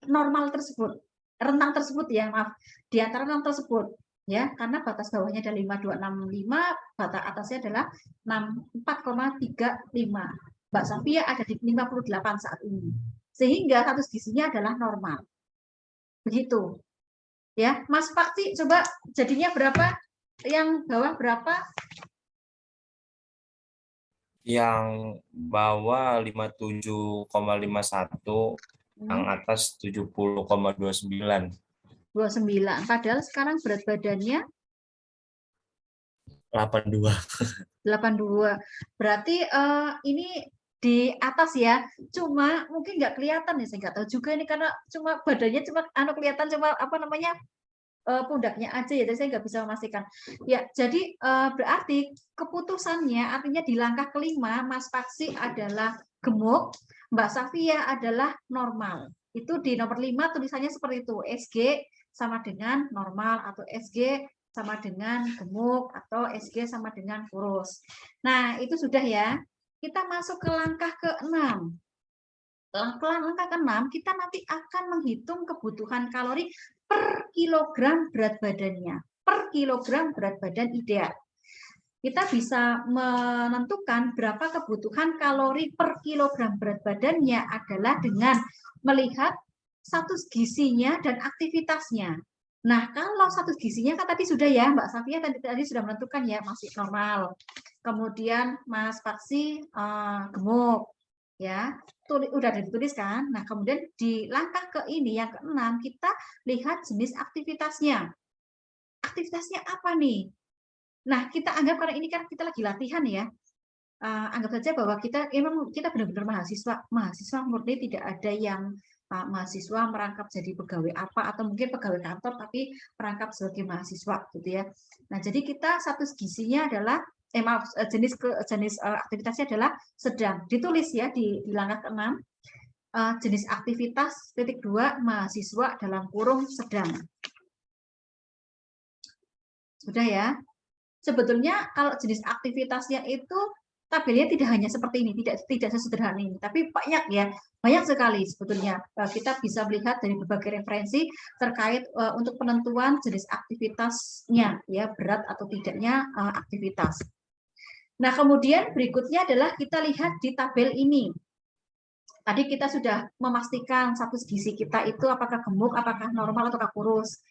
normal tersebut. Rentang tersebut ya, maaf. Di antara rentang tersebut. Ya, karena batas bawahnya ada 5265, batas atasnya adalah 64,35. Mbak Safia ada di 58 saat ini. Sehingga status gizinya adalah normal. Begitu. Ya, Mas Pakti coba jadinya berapa? Yang bawah berapa? Yang bawah 57,51, yang atas 70,29. 29. Padahal sekarang berat badannya 82. 82. Berarti ini di atas ya, cuma mungkin nggak kelihatan ya, saya nggak tahu juga ini karena cuma badannya cuma kelihatan cuma pundaknya aja ya, jadi saya nggak bisa memastikan. Ya, jadi berarti keputusannya artinya di langkah kelima Mas Paksi adalah gemuk, Mbak Safia adalah normal. Itu di nomor 5 tulisannya seperti itu, SG sama dengan normal atau SG sama dengan gemuk atau SG sama dengan kurus. Nah, itu sudah ya. Kita masuk ke langkah ke-6. langkah ke-6 kita nanti akan menghitung kebutuhan kalori per kilogram berat badannya, per kilogram berat badan ideal. Kita bisa menentukan berapa kebutuhan kalori per kilogram berat badannya adalah dengan melihat status gizinya dan aktivitasnya. Nah, kalau status gizinya kan tadi sudah ya, Mbak Safia tadi sudah menentukan ya, masih normal. Kemudian Mas Paksi gemuk, ya, udah ditulis kan. Nah, kemudian di langkah ke ini yang ke-6 kita lihat jenis aktivitasnya. Aktivitasnya apa nih? Nah, kita anggap karena ini kan kita lagi latihan ya, anggap saja bahwa kita memang kita benar-benar mahasiswa murni, tidak ada yang mahasiswa merangkap jadi pegawai apa atau mungkin pegawai kantor tapi merangkap sebagai mahasiswa gitu ya. Nah, jadi kita status gizinya adalah jenis aktivitasnya adalah sedang. Ditulis ya di langkah ke-6, jenis aktivitas titik 2 mahasiswa dalam kurung sedang. Sudah ya. Sebetulnya kalau jenis aktivitasnya itu tabelnya tidak hanya seperti ini, tidak sesederhana ini, tapi banyak sekali sebetulnya. Kita bisa melihat dari berbagai referensi terkait untuk penentuan jenis aktivitasnya, ya, berat atau tidaknya aktivitas. Nah, kemudian berikutnya adalah kita lihat di tabel ini. Tadi kita sudah memastikan status gizi kita itu apakah gemuk, apakah normal, ataukah kurus.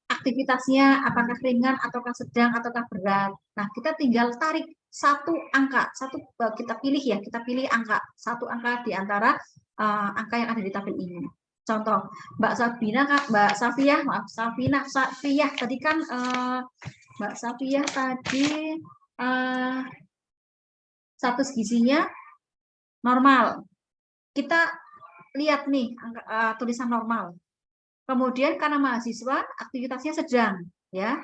Aktivitasnya apakah ringan, ataukah sedang, ataukah berat. Nah, kita tinggal tarik satu angka, kita pilih angka, satu angka di antara angka yang ada di tabel ini. Contoh, Mbak Safiyah tadi kan Mbak Safiyah tadi status gizinya normal. Kita lihat nih tulisan normal. Kemudian karena mahasiswa aktivitasnya sedang, ya.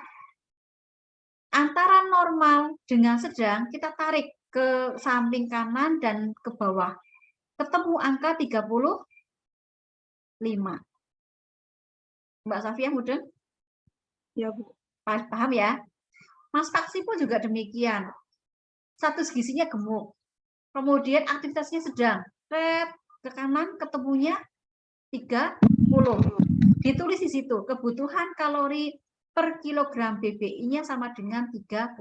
Antara normal dengan sedang kita tarik ke samping kanan dan ke bawah. Ketemu angka 35. Mbak Safia mudeng? Ya, Bu. Paham ya? Mas Paksi pun juga demikian. Status gizinya gemuk. Kemudian aktivitasnya sedang. Ke kanan ketemunya 30. Ditulis di situ, kebutuhan kalori per kilogram BBI-nya sama dengan 30.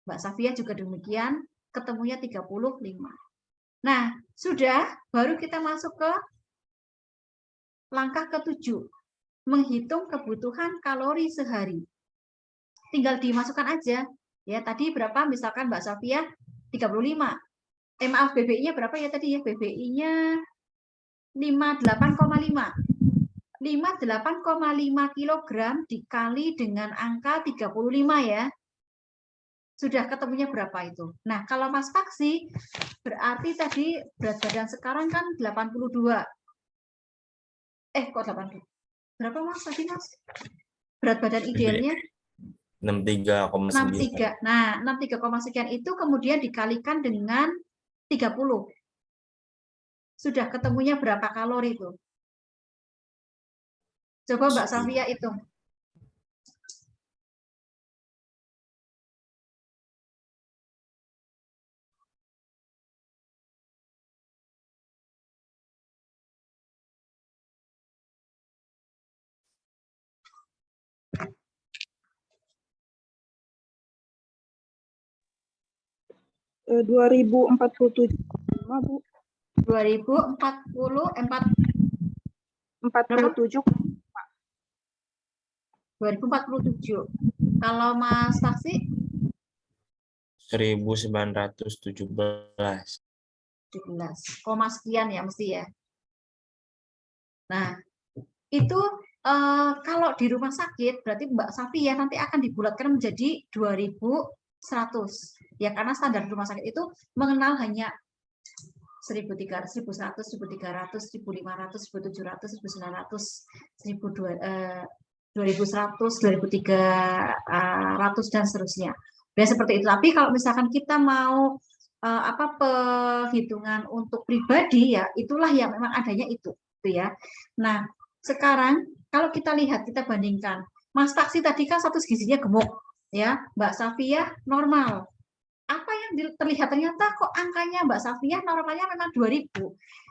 Mbak Safia juga demikian, ketemunya 35. Nah, sudah, baru kita masuk ke langkah ke-7. Menghitung kebutuhan kalori sehari. Tinggal dimasukkan aja. Ya, tadi berapa? Misalkan Mbak Safia 35. Maaf, BBI-nya berapa ya tadi ya? BBI-nya 58,5. 58,5 kg dikali dengan angka 35 ya. Sudah ketemunya berapa itu? Nah, kalau Mas Paksi, berarti tadi berat badan sekarang kan 82. Kok 82? Berapa Mas tadi Mas? Berat badan idealnya? 63,9. Nah, 63, sekian itu kemudian dikalikan dengan 30. Sudah ketemunya berapa kalori itu? Coba Mbak Safia hitung. Eh, 2047, Bu. 2047. Kalau Mas Taksi? 1917. 17, sekian ya mesti ya. Nah, itu kalau di rumah sakit berarti Mbak Safi ya nanti akan dibulatkan menjadi 2100. Ya karena standar rumah sakit itu mengenal hanya 1300, 1100, 1300, 1500, 1700, 1900, 2100, 2300 dan seterusnya. Dan seperti itu. Tapi kalau misalkan kita mau perhitungan untuk pribadi ya itulah yang memang adanya itu ya. Nah, sekarang kalau kita lihat, kita bandingkan. Mas Taksi tadi kan status gizinya gemuk ya, Mbak Safia normal. apa yang terlihat ternyata kok angkanya Mbak Safiyah normalnya memang 2000.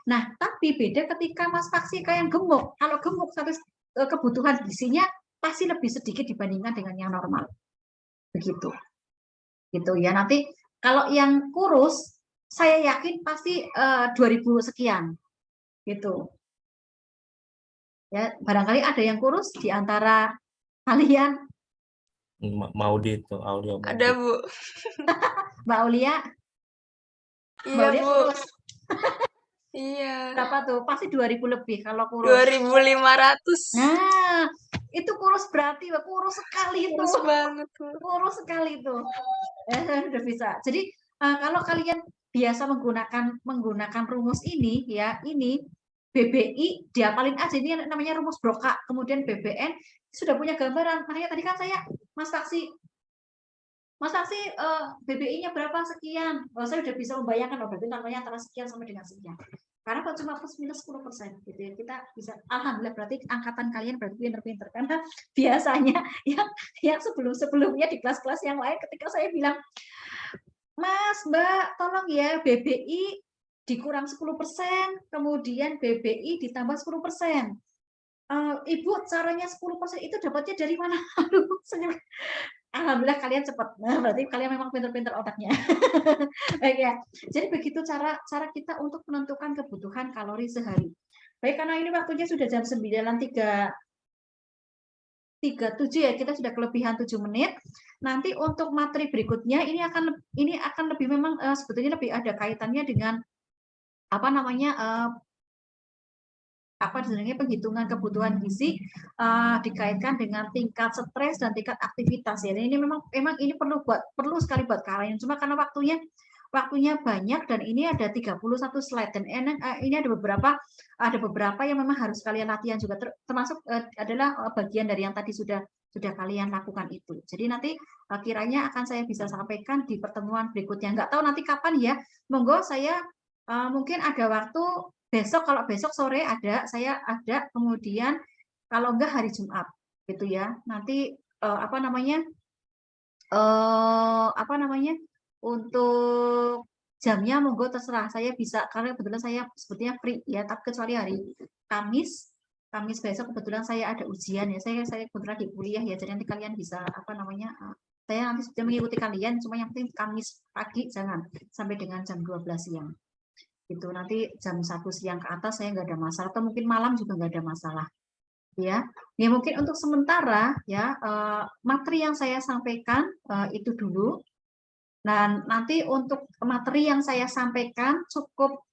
Nah, tapi beda ketika Mas Faksika yang gemuk. Kalau gemuk kebutuhan gizinya pasti lebih sedikit dibandingkan dengan yang normal. Begitu. Gitu ya. Nanti kalau yang kurus saya yakin pasti 2000 sekian. Gitu. Ya, barangkali ada yang kurus di antara kalian. Maudi itu, Aulia Maudi. Ada, Bu. Mbak Aulia, Mbak Iya, Aulia Bu. kurus. Iya. Berapa tuh? Pasti 2000 lebih kalau kurus. 2.500. Nah, itu kurus berarti, kurus sekali itu. Kurus banget, Bu. Kurus sekali itu. Udah bisa. Jadi kalau kalian biasa menggunakan rumus ini ya, ini BBI diapalin aja, ini namanya rumus Broca, kemudian BBN sudah punya gambaran. Makanya tadi kan saya Mas Taksi BBI-nya berapa sekian? Saya udah bisa membayangkan berarti namanya antara sekian sampai dengan sekian. Karena kalau cuma plus minus 10% gitu ya, kita bisa alhamdulillah berarti angkatan kalian berarti pinter-pinter, karena biasanya yang sebelumnya di kelas-kelas yang lain ketika saya bilang, Mas, Mbak, tolong ya BBI dikurang 10%, kemudian BBI ditambah 10%. Ibu, caranya 10% itu dapatnya dari mana? Aduh, alhamdulillah kalian cepat. Nah, berarti kalian memang pintar-pintar otaknya. Baik ya. Jadi begitu cara kita untuk menentukan kebutuhan kalori sehari. Baik, karena ini waktunya sudah jam 9.37 ya, kita sudah kelebihan 7 menit. Nanti untuk materi berikutnya ini akan lebih memang sebetulnya lebih ada kaitannya dengan apa namanya sebenarnya penghitungan kebutuhan gizi dikaitkan dengan tingkat stres dan tingkat aktivitas ya. Dan ini memang ini perlu sekali buat kalian. Cuma karena waktunya banyak dan ini ada 31 slide dan ini ada beberapa yang memang harus kalian latihan juga, termasuk adalah bagian dari yang tadi sudah kalian lakukan itu. Jadi nanti kiranya akan saya bisa sampaikan di pertemuan berikutnya. Nggak tahu nanti kapan ya. Monggo saya mungkin ada waktu besok, kalau besok sore saya ada, kemudian kalau enggak hari Jumat gitu ya. Nanti untuk jamnya monggo terserah, saya bisa karena kebetulan saya sebetulnya free ya, tapi kecuali hari Kamis besok kebetulan saya ada ujian ya, saya kebetulan di kuliah ya, jadi nanti kalian bisa saya nanti sudah mengikuti kalian, cuma yang penting Kamis pagi jangan sampai dengan jam 12 siang. Itu nanti jam 1 siang ke atas saya nggak ada masalah, atau mungkin malam juga nggak ada masalah ya. Mungkin untuk sementara ya materi yang saya sampaikan itu dulu. Nah, nanti untuk materi yang saya sampaikan cukup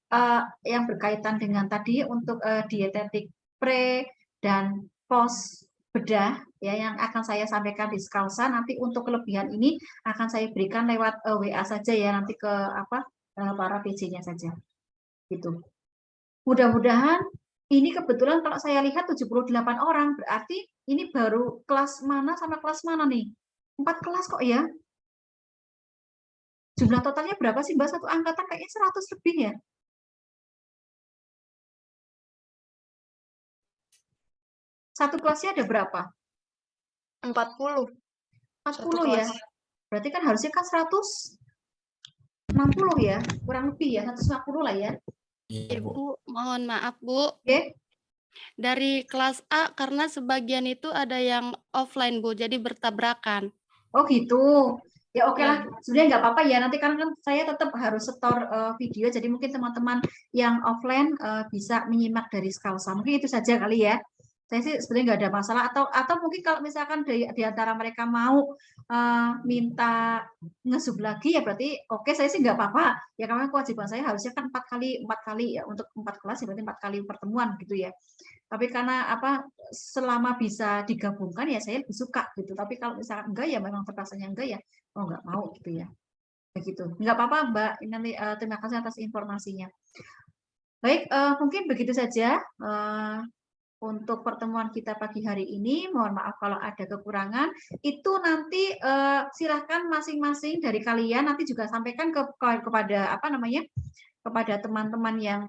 yang berkaitan dengan tadi untuk dietetik pre dan post bedah ya, yang akan saya sampaikan di Skalsa. Nanti untuk kelebihan ini akan saya berikan lewat WA saja ya, nanti ke para PC-nya saja. Gitu. Mudah-mudahan ini kebetulan kalau saya lihat 78 orang, berarti ini baru kelas mana sama kelas mana nih? 4 kelas kok ya? Jumlah totalnya berapa sih Mbak? Satu angkatan kayaknya 100 lebih ya? Satu kelasnya ada berapa? 40. 40 ya? Berarti kan harusnya kan 160 ya? Kurang lebih ya, 150 lah ya? Iya, Bu. Bu, mohon maaf Bu. Oke. Dari kelas A karena sebagian itu ada yang offline Bu, jadi bertabrakan. Oh gitu. Ya oke lah, sebenarnya nggak apa-apa ya, nanti karena kan saya tetap harus setor video, jadi mungkin teman-teman yang offline bisa menyimak dari Skalsa. Mungkin itu saja kali ya. Saya sih sebenarnya nggak ada masalah, atau mungkin kalau misalkan di antara mereka mau minta nge-zoom lagi ya berarti oke, saya sih nggak apa-apa. Ya karena kewajiban saya harusnya kan 4 kali ya, untuk 4 kelas ya berarti 4 kali pertemuan gitu ya. Tapi karena selama bisa digabungkan ya saya lebih suka gitu. Tapi kalau misalkan enggak ya memang terpaksanya enggak ya, nggak mau gitu ya. Begitu. Nggak apa-apa Mbak, nanti terima kasih atas informasinya. Baik, mungkin begitu saja untuk pertemuan kita pagi hari ini. Mohon maaf kalau ada kekurangan. Itu nanti silahkan masing-masing dari kalian nanti juga sampaikan kepada kepada teman-teman yang